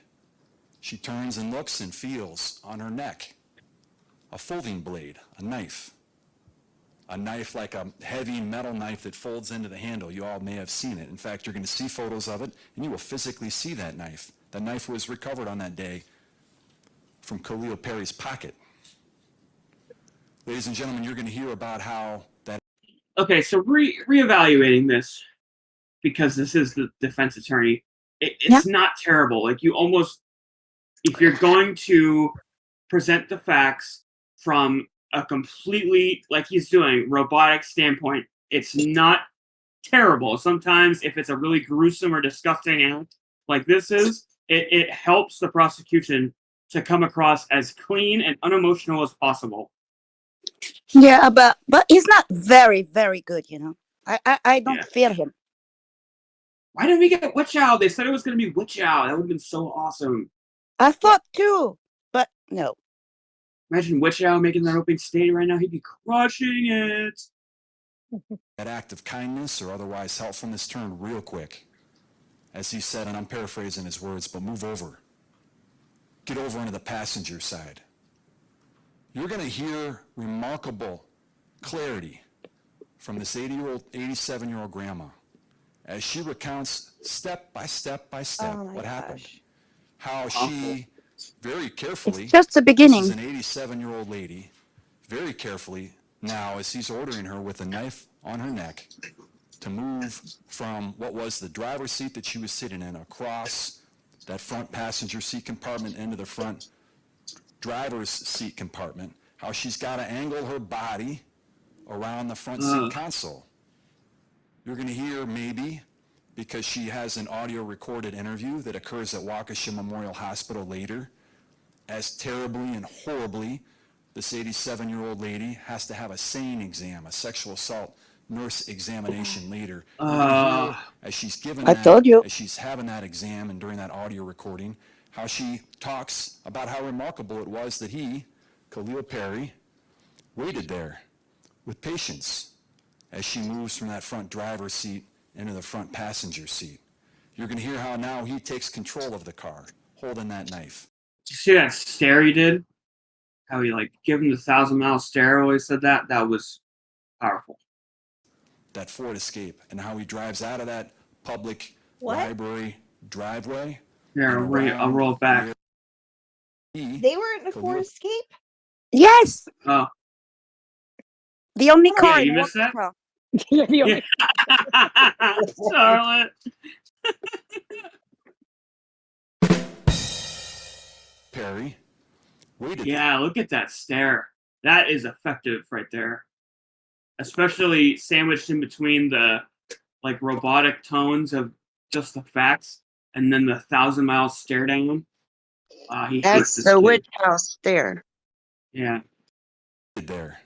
She turns and looks and feels on her neck a folding blade, a knife. A knife like a heavy metal knife that folds into the handle. You all may have seen it. In fact, you're going to see photos of it, and you will physically see that knife. The knife was recovered on that day from Khalil Perry's pocket. Ladies and gentlemen, you're going to hear about how that... Okay, so reevaluating this, because this is the defense attorney, it's not terrible. Like, you almost, if you're going to present the facts from a completely, like he's doing, robotic standpoint, it's not terrible. Sometimes if it's a really gruesome or disgusting act like this is, it helps the prosecution to come across as clean and unemotional as possible. Yeah, but he's not very, very good, you know. I don't feel him. Why didn't we get Witch Owl? They said it was going to be Witch Owl. That would have been so awesome. I thought too, but no. Imagine Witch Owl making that opening statement right now. He'd be crushing it. That act of kindness or otherwise helpfulness turned real quick. As he said, and I'm paraphrasing his words, but move over. Get over onto the passenger side. You're going to hear remarkable clarity from this 87-year-old grandma as she recounts step by step by step what happened. How she very carefully, It's just the beginning. this is an 87-year-old lady, very carefully now as he's ordering her with a knife on her neck to move from what was the driver's seat that she was sitting in across that front passenger seat compartment into the front driver's seat compartment, how she's got to angle her body around the front seat console. You're going to hear maybe, because she has an audio recorded interview that occurs at Waukesha Memorial Hospital later, as terribly and horribly this 87-year-old lady has to have a SANE exam, a sexual assault nurse examination later. You're gonna hear as she's given I told you. as she's having that exam and during that audio recording, how she talks about how remarkable it was that he, Khalil Perry, waited there with patience as she moves from that front driver's seat into the front passenger seat. You're going to hear how now he takes control of the car, holding that knife. Did you see that stare he did? How he, like, give him the 1,000-mile stare when he said that? That was powerful. That Ford Escape, and how he drives out of that public What? library driveway. Here, I'll roll it back. They were in a Ford Escape? Yes, Oh. the only Oh, car yeah, you in missed that? Waukesha. Yeah. Charlotte. Perry waited. Yeah, look at that stare. That is effective right there. Especially sandwiched in between the, like, robotic tones of just the facts and then the 1,000-mile stare down. He hates That's this the kid. witch house there. Yeah. There,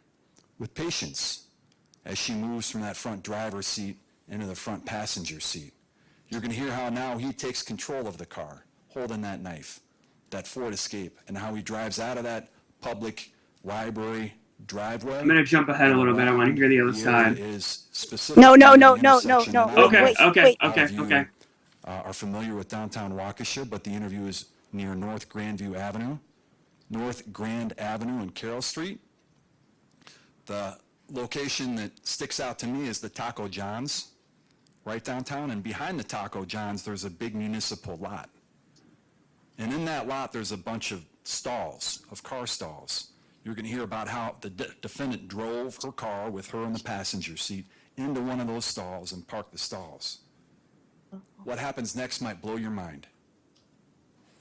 with patience, as she moves from that front driver's seat into the front passenger seat. You're going to hear how now he takes control of the car, holding that knife, that Ford Escape, and how he drives out of that public library driveway. I'm going to jump ahead a little bit. I want to hear the other side. Is specific No. to the Wait, intersection that I Okay, live. okay, wait. All okay, of you okay. are familiar with downtown Waukesha, but the interview is near North Grandview Avenue, North Grand Avenue and Carroll Street. The location that sticks out to me is the Taco John's, right downtown, and behind the Taco John's, there's a big municipal lot. And in that lot, there's a bunch of stalls, of car stalls. You're going to hear about how the defendant drove her car with her in the passenger seat into one of those stalls and parked the stalls. What happens next might blow your mind.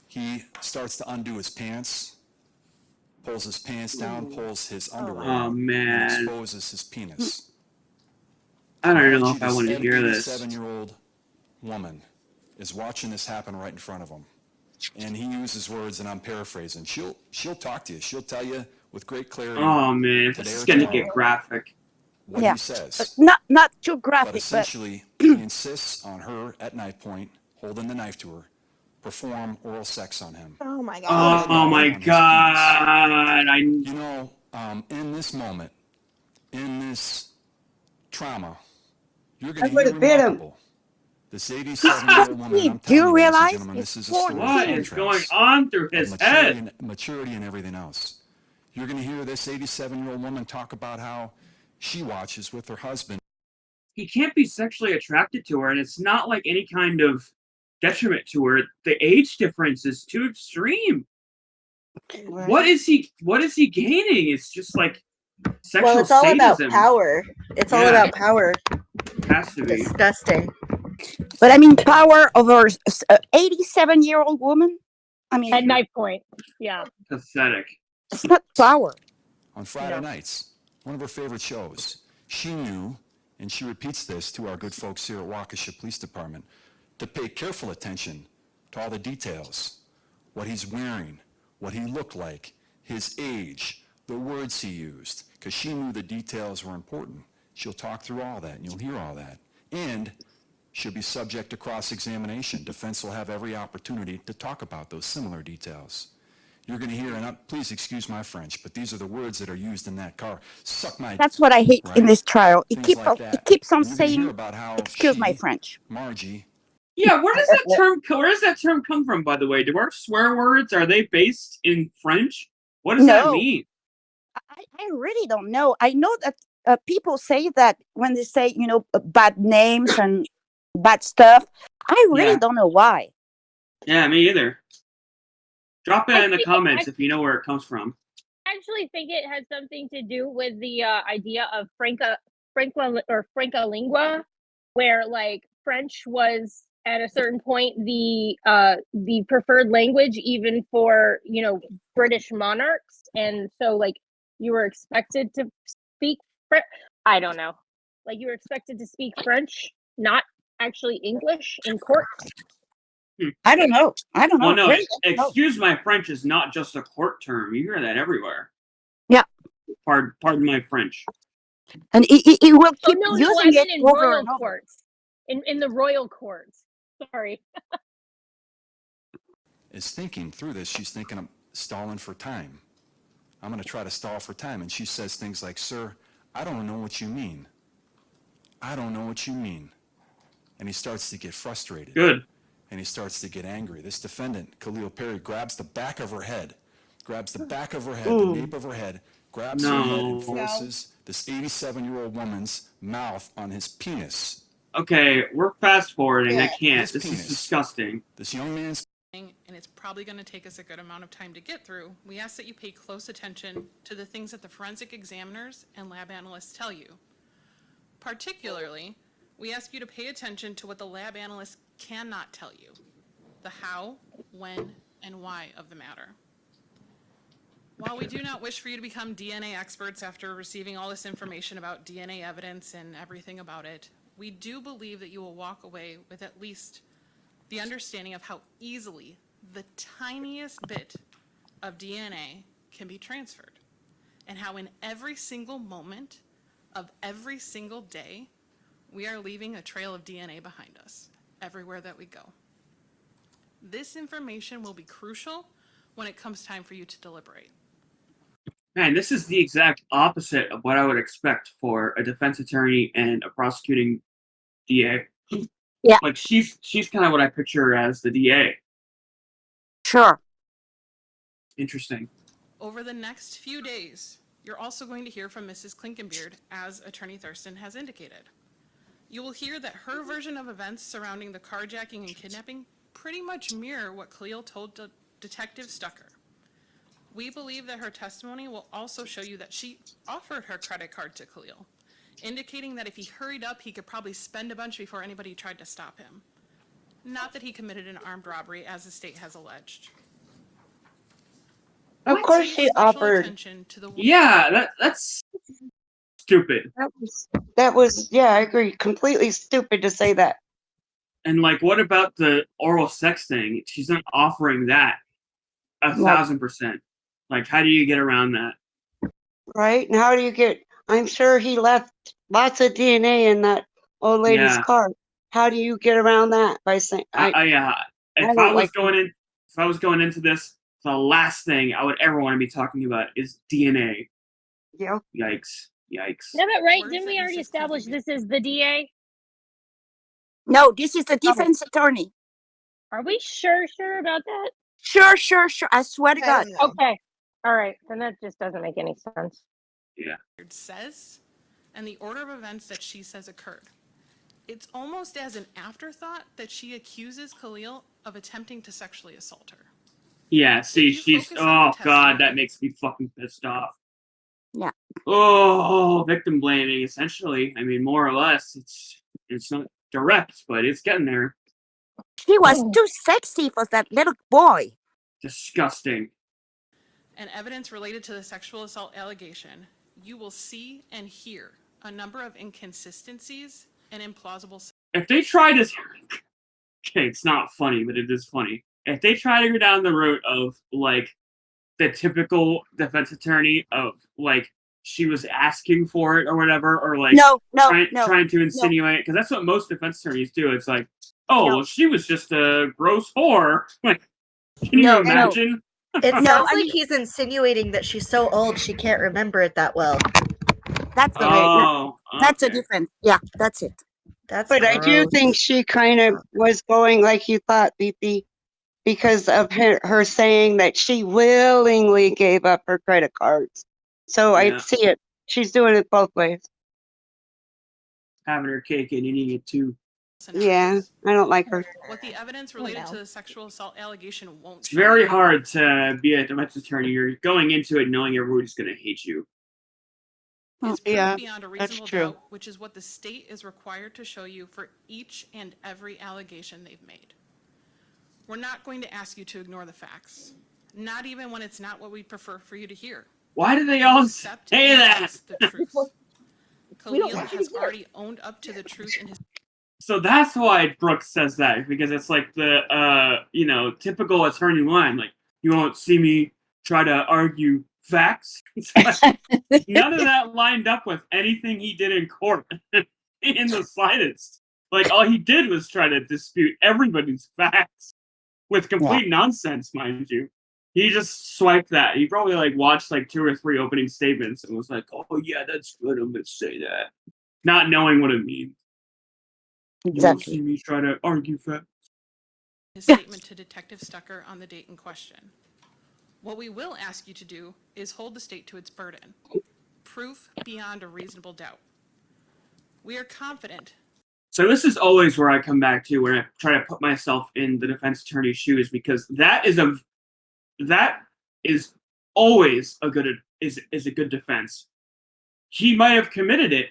He starts to undo his pants, pulls his pants down, pulls his underwear Oh, out, man. and exposes his penis. I don't even bet know you if I want to this hear this. 87-year-old woman is watching this happen right in front of him. And he uses words, and I'm paraphrasing. She'll talk to you. She'll tell you with great clarity Oh, man. This is going to get graphic. what Yeah. he says. Not too But graphic, but essentially, he insists on her at knife point, holding the knife to her, perform oral sex on him. Oh my god. Oh, my God. You know, in this moment, in this trauma, you're going I to hear would've bit him. remarkable. This 87-year-old woman, and I'm Do you telling you, ladies and realize gentlemen, it's this is a story of What is going contrast, on through of his maturity head? and, maturity and everything else. You're going to hear this 87-year-old woman talk about how she watches with her husband. He can't be sexually attracted to her, and it's not like any kind of detriment to her. The age difference is too extreme. Right. What is he gaining? It's just like sexual Well, it's all about sadism. power. It's all Yeah. about power. Has to be. Disgusting. but I mean, power over an 87-year-old woman. I mean, At knife point. Yeah. Pathetic. it's not power. On Friday No. nights, one of her favorite shows. She knew, and she repeats this to our good folks here at Waukesha Police Department, to pay careful attention to all the details. What he's wearing, what he looked like, his age, the words he used, because she knew the details were important. She'll talk through all that, and you'll hear all that. And she'll be subject to cross-examination. Defense will have every opportunity to talk about those similar details. You're going to hear, and please excuse my French, but these are the words that are used in that car. Suck my... That's what I hate in Right? this trial. It Things keeps like on, that. it keeps on And you're gonna hear saying, about how "Excuse my she, French." Margie, Yeah, where does that term come from, by the way? Do our swear words, are they based in French? What does that No. mean? I really don't know. I know that people say that when they say, bad names and bad stuff. I really Yeah. don't know why. Yeah, me either. Drop it I in the think comments if you know where it comes from. I actually think it has something to do with the idea of Francolingua, where like French was at a certain point the preferred language even for British monarchs, and so like you were expected to speak I don't know, like you were expected to speak French, not actually English in court. I don't know. Well, no, Really don't know. excuse my French is not just a court term. You hear that everywhere. Yeah. Pardon my French. And it will Oh keep no, using I mean it in over royal and over. courts, in the royal courts. Sorry. is thinking through this. She's thinking, I'm stalling for time. I'm going to try to stall for time. And she says things like, "Sir, I don't know what you mean. I don't know what you mean." And he starts to get frustrated. Good. And he starts to get angry. This defendant, Khalil Perry, grabs the back of her head, the nape of her head, grabs her head and forces this 87-year-old woman's mouth on his penis. Okay, we're fast forwarding. I can't. His This penis. is disgusting. This young man's and it's probably going to take us a good amount of time to get through, we ask that you pay close attention to the things that the forensic examiners and lab analysts tell you. Particularly, we ask you to pay attention to what the lab analysts cannot tell you, the how, when, and why of the matter. While we do not wish for you to become DNA experts after receiving all this information about DNA evidence and everything about it, we do believe that you will walk away with at least the understanding of how easily the tiniest bit of DNA can be transferred, and how in every single moment of every single day, we are leaving a trail of DNA behind us everywhere that we go. This information will be crucial when it comes time for you to deliberate. Man, this is the exact opposite of what I would expect for a defense attorney and a prosecuting DA. Yeah. Like, she's kind of what I picture her as, the DA. Sure. Interesting. Over the next few days, you're also going to hear from Mrs. Klinkenbeard, as Attorney Thurston has indicated. You will hear that her version of events surrounding the carjacking and kidnapping pretty much mirror what Khalil told Detective Stucker. We believe that her testimony will also show you that she offered her credit card to Khalil, indicating that if he hurried up, he could probably spend a bunch before anybody tried to stop him. Not that he committed an armed robbery, as the state has alleged. Of course Pay she special offered. attention to the Yeah, that's stupid. That was, yeah, I agree. Completely stupid to say that. And, like, what about the oral sex thing? She's not offering that 1,000%. Like, how do you get around that? Right? And how do you get, I'm sure he left lots of DNA in that old lady's Yeah. car. How do you get around that by saying, If don't I was like going into this, the last thing I would ever want to be talking about is DNA. yeah. Yikes. Yeah, but right, Words didn't that we already Mrs. establish Klinkenbeard- this is the DA? No, this is the defense attorney. Are we sure about that? Sure. I swear to I God. don't know. Okay. All right, then that just doesn't make any sense. says and the order of events that she says occurred. It's almost as an afterthought that she accuses Khalil of attempting to sexually assault her. Yeah, see, you she's, focus on oh the god, testimony- that makes me fucking pissed off. Yeah. Oh, victim blaming, essentially. I mean, more or less. It's not direct, but it's getting there. She was too sexy for that little boy. Disgusting. And evidence related to the sexual assault allegation, you will see and hear a number of inconsistencies and implausible. If they try to, okay, it's not funny, but it is funny. If they try to go down the route of, like, the typical defense attorney of, like, she was asking for it or whatever, or, like, No. trying to insinuate, because that's what most defense attorneys do. It's like, oh, No. well, she was just a gross whore. Like, can you No. imagine? It No, sounds I like mean- he's insinuating that she's so old she can't remember it that well. That's the Oh, that's a okay. difference. Yeah, that's it. That's But I do gross. think she kind of was going like you thought, Beefy, because of her saying that she willingly gave up her credit cards. So Yeah. I see it. She's doing it both ways. Having her cake and eating it too. Yeah, scenarios. I don't like her. What the evidence related no. to the sexual assault allegation won't It's show very you. hard to be a defense attorney. You're going into it knowing everybody's going to hate you. Is proof Yeah, beyond a that's reasonable true. doubt, which is what the state is required to show you for each and every allegation they've made. We're not going to ask you to ignore the facts, not even when it's not what we'd prefer for you to hear. Why do they all Accept say and that? accept the truth. We don't Khalil want you has to hear. already owned up to the truth in his. So that's why Brooks says that, because it's like the, typical attorney line. Like, you won't see me try to argue facts. It's like, none of that lined up with anything he did in court in the slightest. Like, all he did was try to dispute everybody's facts with complete nonsense, mind you. He just swiped that. He probably, like, watched, like, 2 or 3 opening statements and was like, oh, yeah, that's good. I'm going to say that. Not knowing what it means. You won't see me try to argue facts. His statement to Detective Stucker on the date in question. What we will ask you to do is hold the state to its burden. Proof beyond a reasonable doubt. We are confident. So this is always where I come back to when I try to put myself in the defense attorney's shoes, because that is always a good defense. He might have committed it,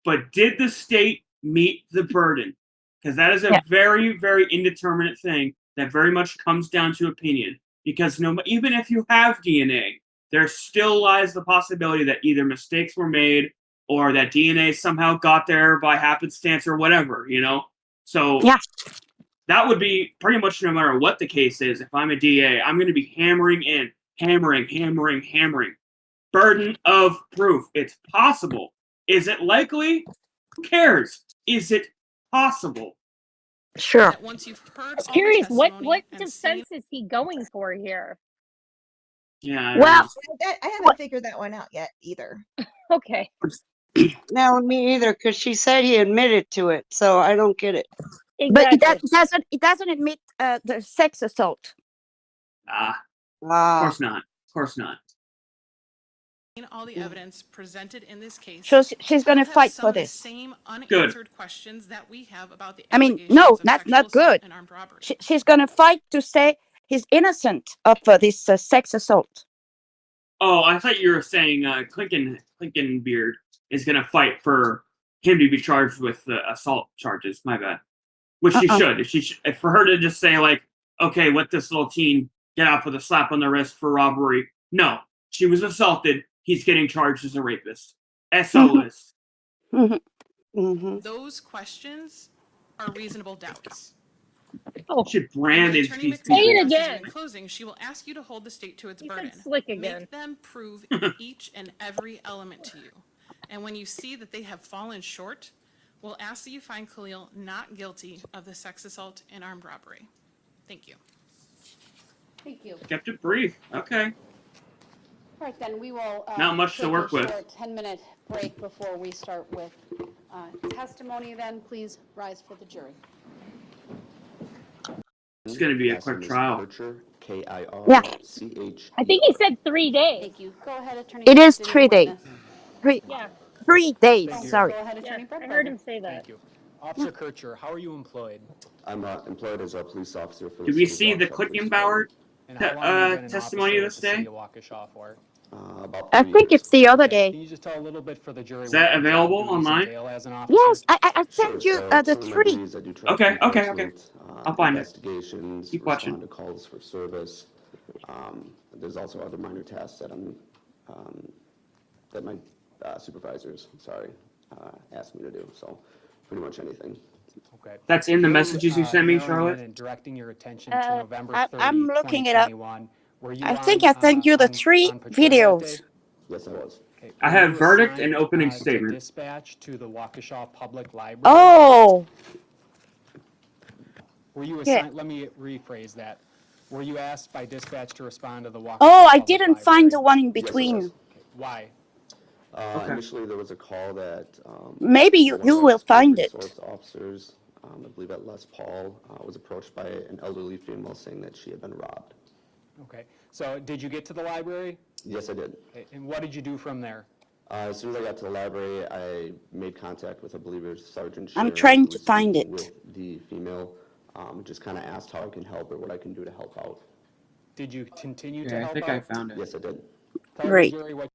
but did the state meet the burden? Because that is a very, very indeterminate thing that very much comes down to opinion. Because even if you have DNA, there still lies the possibility that either mistakes were made or that DNA somehow got there by happenstance or whatever, So that would be pretty much no matter what the case is. If I'm a DA, I'm going to be hammering. Burden of proof. It's possible. Is it likely? Who cares? Is it possible? Sure. That once you've heard I was all the curious, what testimony and seen defense is he going for here? Yeah. I don't Well, know. I haven't figured that one out yet either. Okay. No, me either, because she said he admitted to it, so I don't get it. but Exactly. it doesn't admit the sex assault. Of Ah, course not. Of course not. all the evidence presented in this case. So she's going to you have fight some for of the this. same unanswered questions that we have about the I mean, allegations no, of not sexual assault good. and armed robbery. She's going to fight to say he's innocent of this sex assault. Oh, I thought you were saying Clinkenbeard is going to fight for him to be charged with assault charges. My bad. Which she should. If for her to just say like, okay, let this little teen get out with a slap on the wrist for robbery. No, she was assaulted. He's getting charged as a rapist. SO list. Those questions are reasonable doubts. Oh, Should brand When these Attorney people. McMahon Say it addresses again. In closing, she will ask you to hold the state to its You said burden. slick again. Make them prove each and every element to you. And when you see that they have fallen short, we'll ask that you find Khalil not guilty of the sex assault and armed robbery. Thank you. Thank you. Kept it brief. Okay. All right, then we will Not much to take work a with. short 10-minute break before we start with testimony. Then please rise for the jury. It's going to be a quick trial. Yeah. I think he said 3 days. Thank you. Go ahead, Attorney. It is Did 3 days. witness? Yeah, 3 days. Thank you. Sorry. Go ahead, yeah. Attorney I heard Brettberger. him say that. Thank you. Officer Kircher, how are you employed? I'm employed as a police officer for Did the we city see of the Waukesha Police Clickenbauer And how long have you been an testimony officer this with the city day? of Waukesha for? About I 3 think years. it's the other Okay. Can day. you just tell a little bit for the jury Is what that your job available duties online? entail as an officer? Yes, I Sure, sent you so the some of my 3. duties, I do traffic Okay. enforcement, I'll find it. investigations, Keep respond watching. to calls for service. There's also other minor tasks that that my supervisors, asked me to do. So pretty much anything. Okay. That's in the During, messges you sent me, narrowing in Charlotte? And directing your attention to November 30, I'm looking it up. 2021. Were you I think I sent you the 3 on patrol that day? videos. Yes, I was. Okay. I Were have you verdict and assigned, opening to statement. dispatch to the Waukesha Public Library? Oh, Were you yeah. assigned, let me rephrase that. Were you asked by dispatch to respond to the Waukesha Oh, I Public didn't Library? find the one in Yes, I between. was. Okay. Why? Okay. Initially, there was a call that Maybe you one of our will school find it. resource officers, I believe at Les Paul, was approached by an elderly female saying that she had been robbed. Okay. So did you get to the library? Yes, I did. Okay. And what did you do from there? As soon as I got to the library, I made contact with, I believe it was Sergeant I'm Sharon, trying who to was find speaking it. with the female, just kind of asked how I can help or what I can do to help out. Did you continue to Okay, I help think out? I found it. Yes, I did. Tell Great. the jury what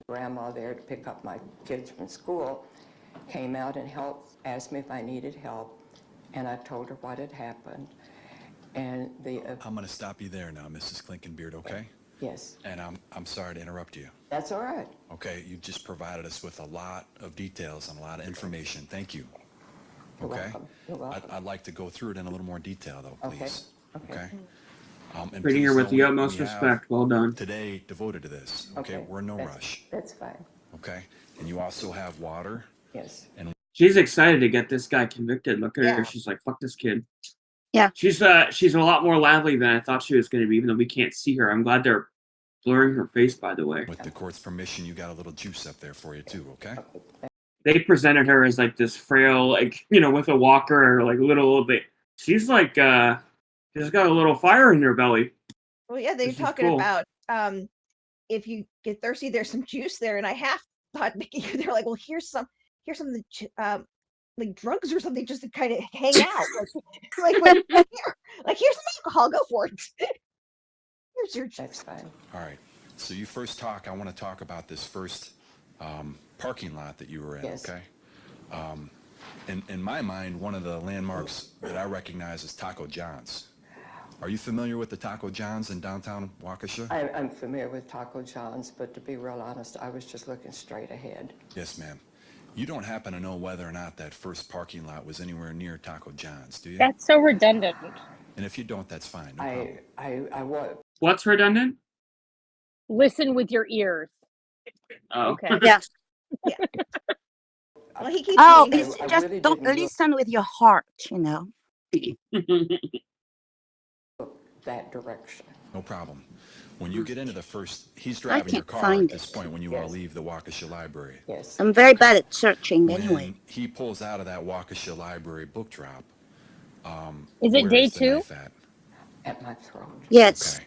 Grandma there to pick up my kids from school came out and helped, asked me if I needed help, and I told her what had happened. And I'm going to stop you there now, Mrs. Clinkenbeard, okay? yes, And I'm sorry to interrupt you. that's all right. Okay, you just provided us with a lot of details and a lot of information. Thank you. You're Okay? welcome. You're welcome. I'd like to go through it in a little more detail, though, Okay. please. Okay. And Treating her please with know the we utmost have respect. Well done. Today devoted to this. Okay, we're in no That's- rush. That's fine. Okay, and you also have water. Yes. She's excited to get this guy convicted. Look at Yeah. her. She's like, fuck this kid. Yeah. She's a lot more lively than I thought she was going to be, even though we can't see her. I'm glad they're blurring her face, by the way. With the court's permission, you got a little juice up there for you too. Okay. They presented her as like this frail, like, with a walker or like little bit. She's like, she's got a little fire in her belly. Well, yeah, they're This is talking cool. about if you get thirsty, there's some juice there, and I half thought they're like, well, here's some like drugs or something just to kind of hang out, like here's some alcohol, go for it. Here's your juice. That's fine. All right. So you first talk. I want to talk about this first parking lot that you were in. Yes. Okay. In my mind, one of the landmarks that I recognize is Taco John's. Are you familiar with the Taco John's in downtown Waukesha? I'm familiar with Taco John's, but to be real honest, I was just looking straight ahead. Yes, ma'am. You don't happen to know whether or not that first parking lot was anywhere near Taco John's, do you? That's so redundant. And if you don't, that's fine. No problem. I was. What's redundant? Listen with your ears. Oh. Okay. Yeah. Well, he keeps Oh, saying it's I just really don't didn't look- listen with your heart, you know. that direction. No problem. When you get into the first, he's driving your can't car find at this it. point when you Yes. leave the Waukesha Library. Yes. I'm very bad at searching When anyway. he pulls out of that Waukesha Library book drop, Is it where day is the 2? knife at? At my throat. Yes.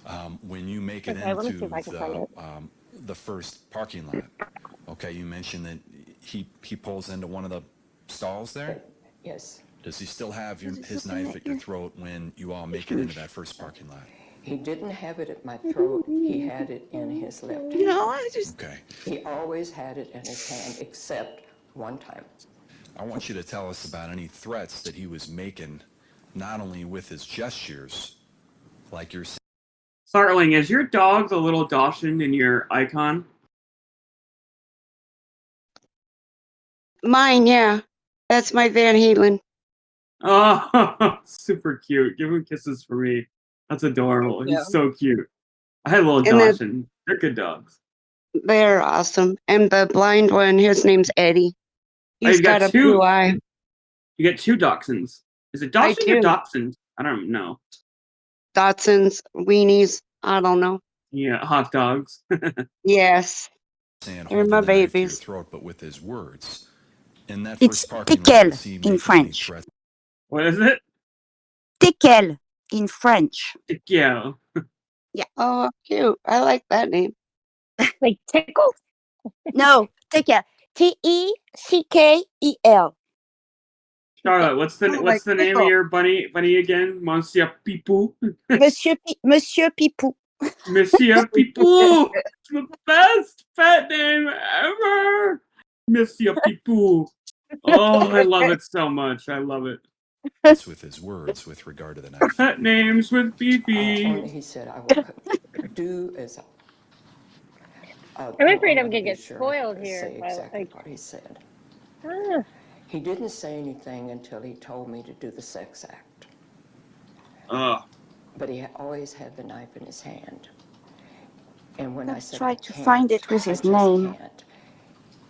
Okay. When you make it Okay, let me see into if I can find the first parking lot, okay, you mentioned that he pulls into one of the stalls there. Yes. Does he still have his knife at your throat when you all make it into that first parking lot? He didn't have it at my throat. He had it in his left You hand. know, I just Okay. He always had it in his hand, except one time. I want you to tell us about any threats that he was making, not only with his gestures, like you're saying. Thartling, is your dog the little Dawson in your icon? Mine, yeah. That's my Van Halen. Oh, super cute. Give him kisses for me. That's adorable. Yeah. He's so cute. I had a little And then- Dawson. They're good dogs. They're awesome. And the blind one, his name's Eddie. Oh, He's you've got got a two. blue eye. You get 2 Dachshunds. Is it Dachshund or do. Dachshund? I don't know. Dotson, weenies, I don't know. Yeah, hot dogs. Yes. Saying They're holding my the knife to your babies. throat, but with his words. In that It's first parking lot, tickel was he in making any French. threats? What is it? Tickel in French. Yeah. Oh, cute. I like that name. Like tickle? No, tickel. Teckel. Charlotte, what's the Oh, what's the like name of pickle. your bunny again? Monsieur Pipou. Monsieur Pipou. Monsieur Pipou. It's the best pet name ever. Monsieur Pipou. Oh, I love it so much. I love it. With his words with regard to the knife. Pet names with Only Beefy. he said, I will do as I'm afraid I'm gonna gonna be get sure spoiled to here. say By, exactly like, what he said. ah. He didn't say anything until he told me to do the sex act. Ugh. But he always had the knife in his hand. And when I Let's said, try I to can't, find it with I his just name. can't,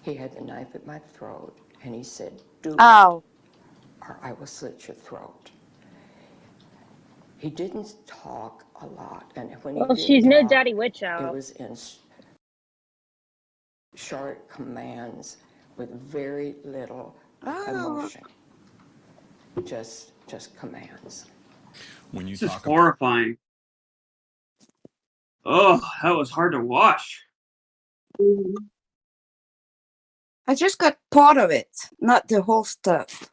he had the knife at my throat, and he said, do it, Oh, or I will slit your throat. He didn't talk a lot, and when he Well, did she's no talk, Daddy Witch it out. was in short commands with very little emotion. Just commands. When you This is talk about horrifying. Oh, that was hard to watch. I just got part of it, not the whole stuff.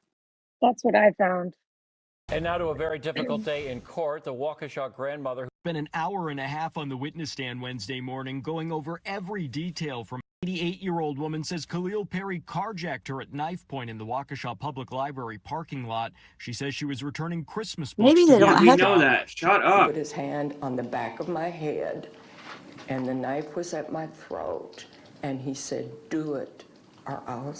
That's what I found. And now to a very difficult day in court. The Waukesha grandmother spent an hour and a half on the witness stand Wednesday morning going over every detail from 88-year-old woman says Khalil Perry carjacked her at knife point in the Waukesha Public Library parking lot. She says she was returning Christmas books. Maybe they don't We have know that. Shut He up. put his hand on the back of my head, and the knife was at my throat, and he said, do it, or I'll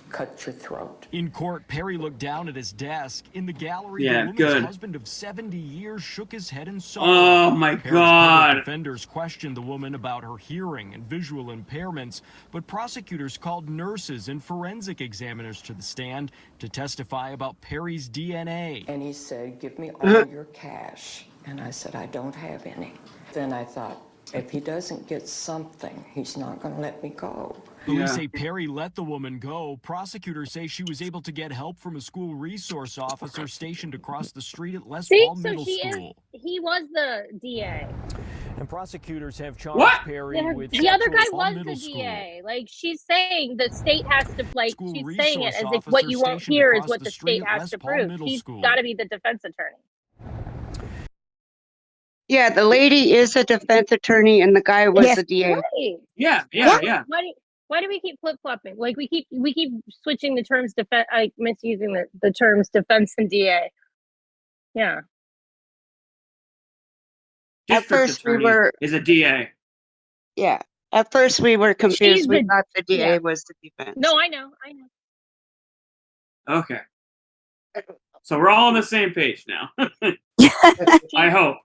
cut your throat. In court, Perry looked down at his desk. In the gallery, Yeah, the woman's good. husband of 70 years shook his head in sorrow. Oh my Perry's God. public defenders questioned the woman about her hearing and visual impairments, but prosecutors called nurses and forensic examiners to the stand to testify about Perry's DNA. And he said, give me all your cash. And I said, I don't have any. Then I thought, if he doesn't get something, he's not going to let me go. Police say Perry let the woman go. Prosecutors say she was able to get help from a school resource officer stationed across the street at Les See, Paul so Middle he School. he was the DA. And prosecutors have charged What? Perry with The other guy sexual was middle the school. DA. Like, she's saying the state has to, like, School she's saying it resource as if what officer you won't stationed hear is across what the the street state at has Les to Paul prove. Middle She's School. got to be the defense attorney. Yeah, the lady is a defense attorney and the guy was Yes. a DA. Right. Yeah. Why do we keep flip flopping? Like we keep switching the terms defense, like misusing the terms defense and DA. Yeah. At District first we attorney were, is a DA. yeah, At first, we were confused. She's We the- thought the DA yeah. was the defense. No, I know. Okay. So we're all on the same page now. I hope.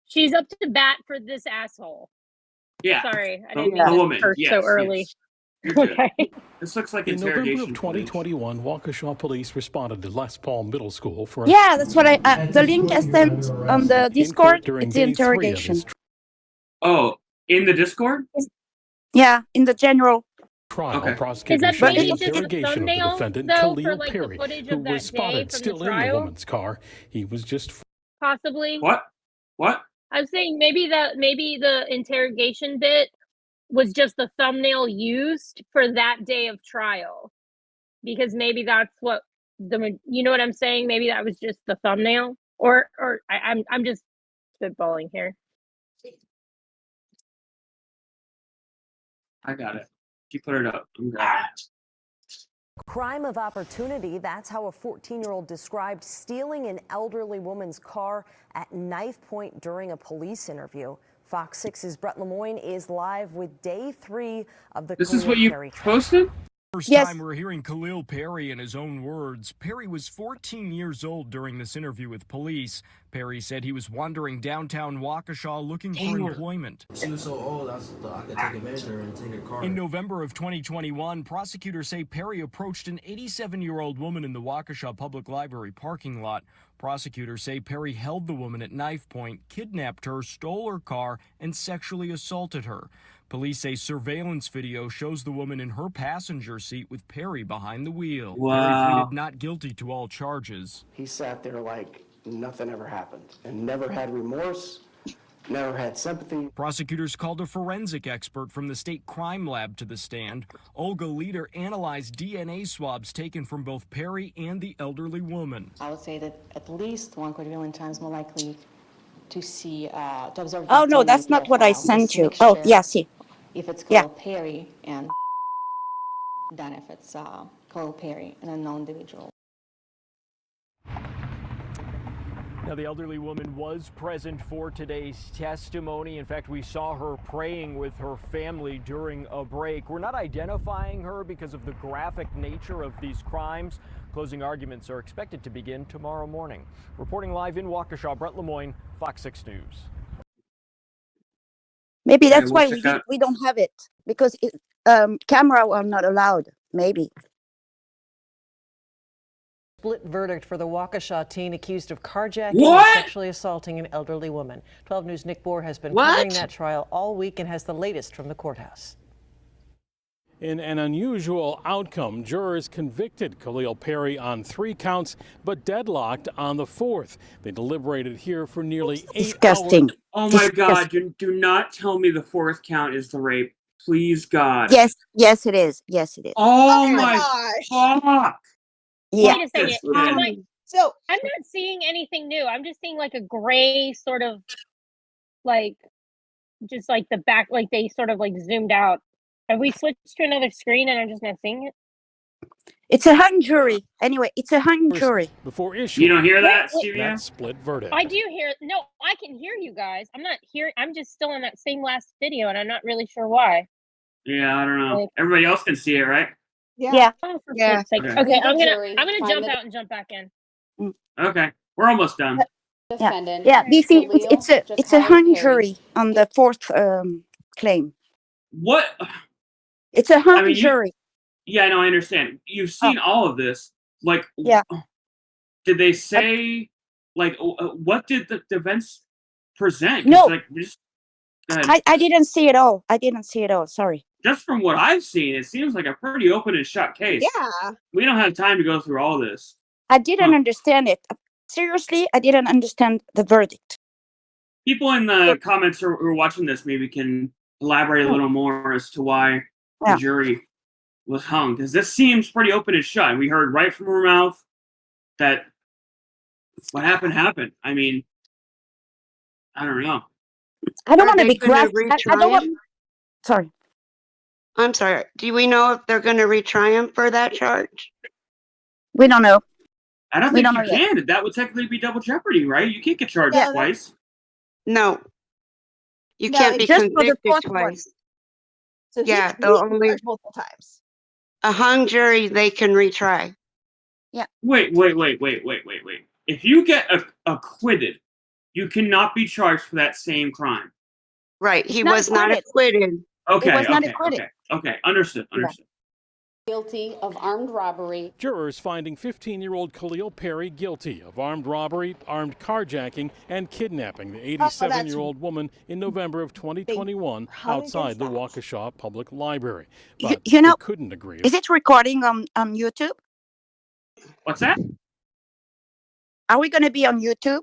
She's up to bat for this asshole. Yeah. Sorry, I The- didn't the mean to woman, curse yes, so early. yes. You're good. Okay. This looks like In November interrogation. of 2021, Waukesha police responded to Les Paul Middle School for Yeah, that's what the link I sent on the Discord. during It's the day 3 of interrogation. his Oh, in the Discord? Yeah, in the general. trial. Okay. Is Prosecutors that showed maybe the just a interrogation of the thumbnail, defendant, though, Khalil for, like, the Perry, footage who of that was day spotted from still the in the trial? woman's car. He was just Possibly. What? I was saying maybe the interrogation bit was just the thumbnail used for that day of trial, because maybe that's what you know what I'm saying. Maybe that was just the thumbnail, or I'm just spitballing here. I got it. She put it up. I'm grabbing it. Crime of opportunity. That's how a 14-year-old described stealing an elderly woman's car at knife point during a police interview. Fox 6's Brett Lemoyne is live with day 3 of the This is Khalil what you Perry trial. posted? First Yes. time we're hearing Khalil Perry in his own words. Perry was 14 years old during this interview with police. Perry said he was wandering downtown Waukesha looking for employment. She was so old, I could take a measure and take her car. In November of 2021, prosecutors say Perry approached an 87-year-old woman in the Waukesha Public Library parking lot. Prosecutors say Perry held the woman at knife point, kidnapped her, stole her car, and sexually assaulted her. Police say surveillance video shows the woman in her passenger seat with Perry behind the wheel. Wow. Perry pleaded not guilty to all charges. He sat there like nothing ever happened and never had remorse, never had sympathy. Prosecutors called a forensic expert from the state crime lab to the stand. Olga Leader analyzed DNA swabs taken from both Perry and the elderly woman. I would say that at least 1 quadrillion times more likely to see, to observe. Oh no, the that's not what I profile, sent this you. Oh mixture, yeah, see. If it's Yeah. called Perry and than if it's called Perry, an unknown individual. Now, the elderly woman was present for today's testimony. In fact, we saw her praying with her family during a break. We're not identifying her because of the graphic nature of these crimes. Closing arguments are expected to begin tomorrow morning. Reporting live in Waukesha, Brett Lemoyne, Fox 6 News. Maybe that's we'll why check out- we don't have it, because camera are not allowed. Maybe. Split verdict for the Waukesha teen accused of carjacking What? and sexually assaulting an elderly woman. 12 News' Nick Bohr has been What? covering that trial all week and has the latest from the courthouse. in an unusual outcome. Jurors convicted Khalil Perry on 3 counts, but deadlocked on the 4th. They deliberated here for nearly 8 Disgusting. hours. Oh my God! Do not tell me the 4th count is the rape. Please, God. Yes, yes, it is. Yes, it is. Oh, Oh my my gosh. fuck! Yeah. Wait a second. Yes, I'm man. not, So I'm not seeing anything new. I'm just seeing like a gray sort of like just like the back, like they sort of like zoomed out. Have we switched to another screen and I'm just not seeing it? It's a hung jury. Anyway, it's a hung jury. Before issuing You don't hear that, Wait, Stevia? that split verdict. I do hear. No, I can hear you guys. I'm not hearing. I'm just still in that same last video, and I'm not really sure why. Yeah, I don't know. Like- Everybody else can see it, right? Yeah. Oh, for Yeah. Pete's sake. Okay. Okay, I'm gonna Jury, I'm gonna find jump the out and jump back in. Okay, we're almost done. defendant. Yeah, Beefy, Khalil it's a Jakari hung Perry. jury on the 4th claim. What? It's a hung I mean, jury. Yeah, no, I understand. You've seen all of this. Like, Yeah. Did they say, like, what did the defense present? 'Cause, No. like, go ahead. I didn't see it all. I didn't see it all. Sorry. Just from what I've seen, it seems like a pretty open and shut case. yeah. We don't have time to go through all this. I didn't understand it. Seriously, I didn't understand the verdict. People in the comments who are watching this maybe can elaborate a little more as to why Yeah. the jury was hung. Because this seems pretty open and shut. We heard right from her mouth that what happened. I mean, I don't know. I don't Are want to they be gonna graphic. I don't retry want. him? Sorry. I'm sorry. Do we know if they're going to retry him for that charge? We don't know. I don't We think don't you know yet. can. That would technically be double jeopardy, right? You can't get charged Yeah. twice. No. You No, can't be it's just for the convicted fourth one. twice. So Yeah, he the was only charged multiple times. a hung jury they can retry. Wait. If you get acquitted, you cannot be charged for that same crime. Right. It's He not was not acquitted. acquitted. Okay, was not okay, acquitted. okay, okay. Understood, Yeah. understood. Guilty of armed robbery. Jurors finding 15-year-old Khalil Perry guilty of armed robbery, armed carjacking, and kidnapping the 87-year-old woman in November of 2021 outside the Waukesha Public Library. But You know, they couldn't agree. is it recording on YouTube? What's that? Are we going to be on YouTube?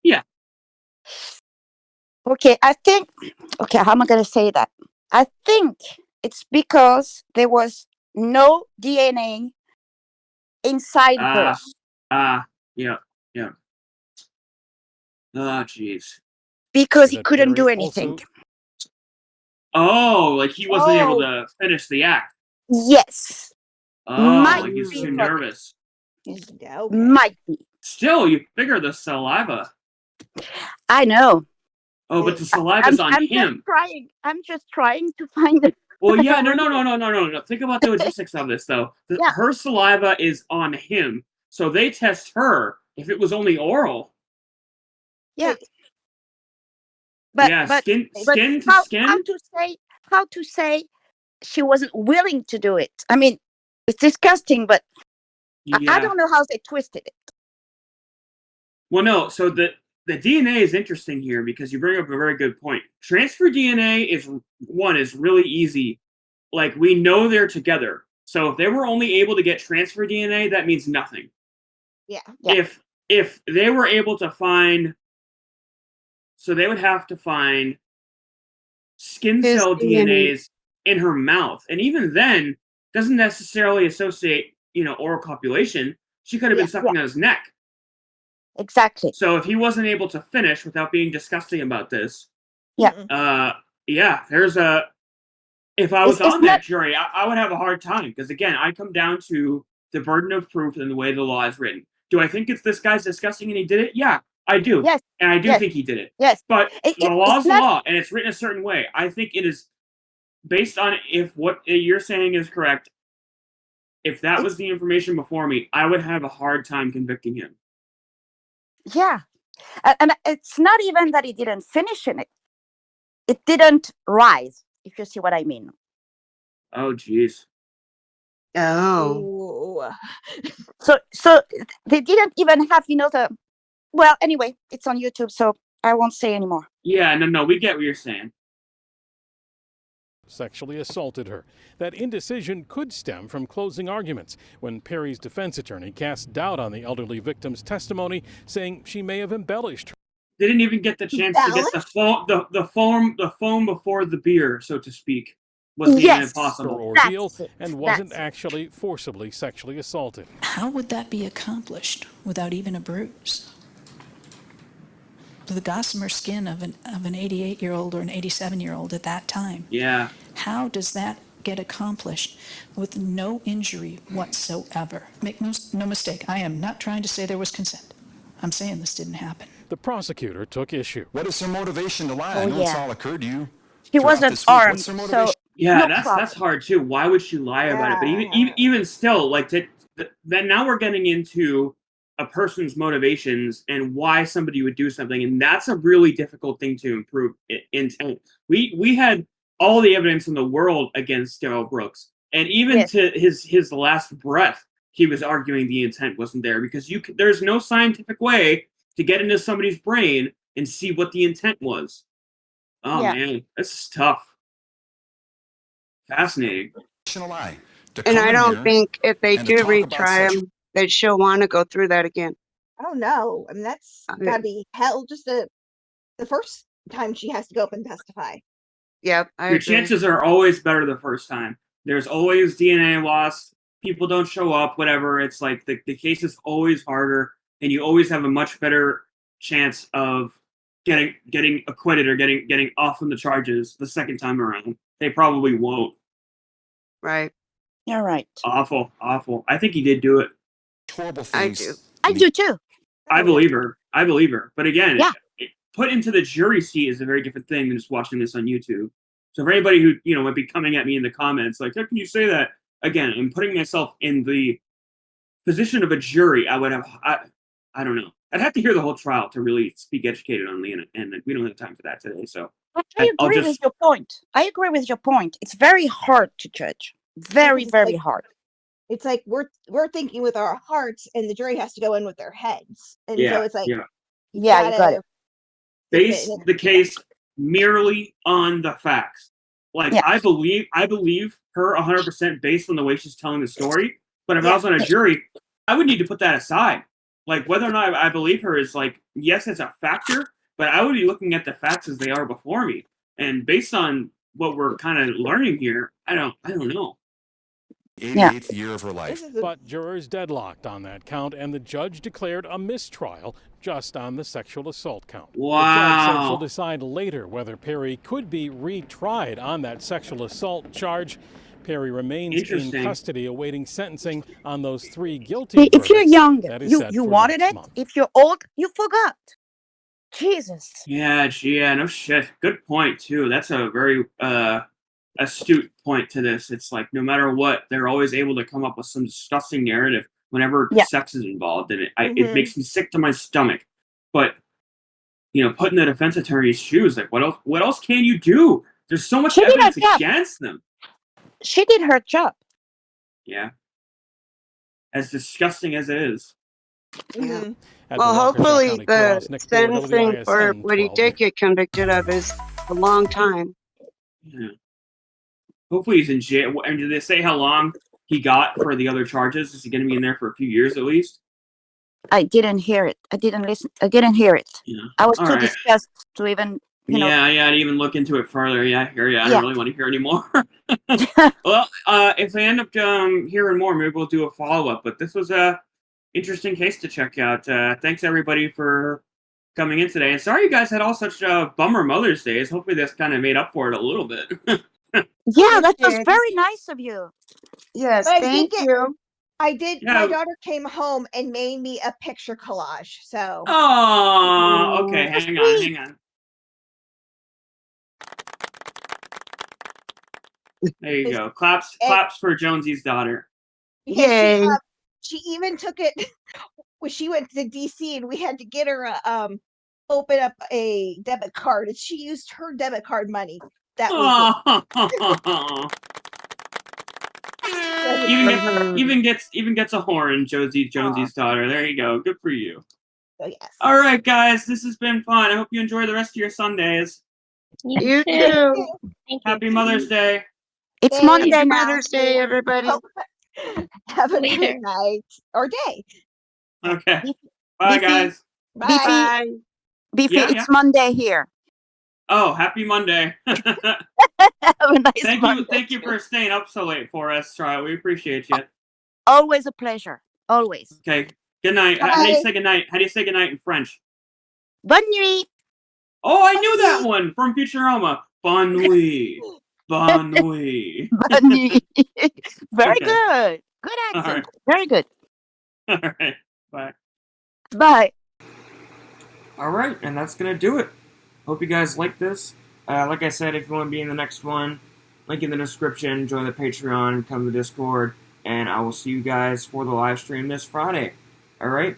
Yeah. Okay, I think. Okay, how am I going to say that? I think it's because there was no DNA inside her. Yeah. Oh, jeez. Because he couldn't do anything. Oh, like he wasn't able to finish the act. Yes. Oh, Might like he's be too for- nervous. Might be. Still, you figure the saliva. I know. Oh, but the saliva's on I'm him. Just trying. I'm just trying to find it. Well, yeah, no. Think about the logistics of this, though. Yeah. Her saliva is on him, so they test her. If it was only oral, Yeah. But yeah, but, skin but to how, skin. how to say she wasn't willing to do it? I mean, it's disgusting, but I Yeah. don't know how they twisted it. Well, no. So the DNA is interesting here because you bring up a very good point. Transfer DNA is really easy. Like we know they're together. So if they were only able to get transfer DNA, that means nothing. Yeah. If they were able to find, so they would have to find skin His cell DNA. DNAs in her mouth, and even then, doesn't necessarily associate oral copulation. She could have been sucking on his neck. Exactly. So if he wasn't able to finish without being disgusting about this, Yeah. there's a. If I was It's on that not- jury, I would have a hard time because again, I come down to the burden of proof and the way the law is written. Do I think it's this guy's disgusting and he did it? Yeah, I do. Yes. And I do Yes. think he did it. Yes. But the law it's is the not- law, and it's written a certain way. I think it is based on if what you're saying is correct. If that was the information before me, I would have a hard time convicting him. Yeah. And it's not even that he didn't finish in it. It didn't rise, if you see what I mean. Oh, jeez. Oh. So they didn't even have, the. Well, anyway, it's on YouTube, so I won't say anymore. Yeah, no, we get what you're saying. Sexually assaulted her. That indecision could stem from closing arguments when Perry's defense attorney cast doubt on the elderly victim's testimony, saying she may have embellished her. They didn't even get the chance to get the foam before the beer, so to speak. Was even Her impossible. ordeal and wasn't actually forcibly sexually assaulted. How would that be accomplished without even a bruise? The gossamer skin of an 88-year-old or an 87-year-old at that time. Yeah. How does that get accomplished with no injury whatsoever? Make no mistake, I am not trying to say there was consent. I'm saying this didn't happen. The prosecutor took issue. What is her motivation to lie? Oh, I know it's yeah. all occurred to you. She throughout wasn't this week. armed, What's her so motivation? Yeah, no that's problem. hard too. Why would she lie about it? But even still, like then now we're getting into a person's motivations and why somebody would do something, and that's a really difficult thing to improve intent. We had all the evidence in the world against Darrell Brooks, and even to his last breath, he was arguing the intent wasn't there because there's no scientific way to get into somebody's brain and see what the intent was. Oh man, this is tough. Fascinating. And I don't think if they do retry him, that she'll want to go through that again. Oh no! I mean, that's gotta be hell. Just the first time she has to go up and testify. Yep, Your chances are always better the first time. There's always DNA lost. People don't show up. Whatever. It's like the case is always harder, and you always have a much better chance of getting acquitted or getting off from the charges the second time around. They probably won't. Right. You're right. Awful. I think he did do it. Horrible things. I do too. I believe her. But again, put into the jury seat is a very different thing than just watching this on YouTube. So for anybody who, might be coming at me in the comments, like, how can you say that? Again, I'm putting myself in the position of a jury. I would have, I don't know. I'd have to hear the whole trial to really speak educated on Leah, and we don't have time for that today. So I agree with your point. I agree with your point. It's very hard to judge. Very, very hard. It's like we're thinking with our hearts, and the jury has to go in with their heads, and so it's like, you got it. Base the case merely on the facts. Like I believe her 100% based on the way she's telling the story. But if I was on a jury, I would need to put that aside. Like whether or not I believe her is like, yes, it's a factor, but I would be looking at the facts as they are before me. And based on what we're kind of learning here, I don't know. 88th year of her life. But jurors deadlocked on that count, and the judge declared a mistrial just on the sexual assault count. Wow. The judge said she'll decide later whether Perry could be retried on that sexual assault charge. Perry remains in custody awaiting sentencing on those 3 guilty verdicts. If you're younger, you wanted it. If you're old, you forgot. Jesus. Yeah, no shit. Good point, too. That's a very astute point to this. It's like no matter what, they're always able to come up with some disgusting narrative whenever sex is involved, and it makes me sick to my stomach. But putting the defense attorney's shoes, like what else can you do? There's so much evidence against them. She did her job. Yeah. As disgusting as it is. Yeah. Well, hopefully the sentencing for what he did get convicted of is a long time. Yeah. Hopefully he's in jail. And did they say how long he got for the other charges? Is he going to be in there for a few years at least? I didn't hear it. I didn't listen. I didn't hear it. Yeah. I was too disgusted to even, Yeah, I didn't even look into it further. Yeah, I hear you. I don't really want to hear anymore. Well, if I end up hearing more, maybe we'll do a follow-up. But this was a interesting case to check out. Thanks, everybody, for coming in today. And sorry you guys had all such bummer Mother's Days. Hopefully this kind of made up for it a little bit. Yeah, that was very nice of you. Yes, thank you. I did. My daughter came home and made me a picture collage. So. Oh, okay. Hang on. There you go. Claps for Jonesy's daughter. Yay! She even took it when she went to DC, and we had to get her open up a debit card, and she used her debit card money that weekend. Even gets a horn, Jonesy's daughter. There you go. Good for you. So yes. All right, guys, this has been fun. I hope you enjoy the rest of your Sundays. You too. Happy Mother's Day. It's Monday now. Mother's Day, everybody. Have a good night or day. Okay. Bye, guys. Bye. Beefy, it's Monday here. Oh, happy Monday. Have a nice Monday. Thank you for staying up so late for us, Troy. We appreciate you. Always a pleasure. Always. Okay. Good night. How do you say good night? How do you say good night in French? Bonne nuit. Oh, I knew that one from Futurama. Bonne nuit. Bonne nuit. Bonne nuit. Very good. Good accent. Right. Very good. All right. Bye. Bye. All right, and that's going to do it. Hope you guys like this. Like I said, if you want to be in the next one, link in the description, join the Patreon, come to the Discord, and I will see you guys for the live stream this Friday. All right?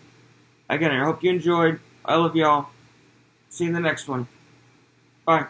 Again, I hope you enjoyed. I love y'all. See you in the next one. Bye.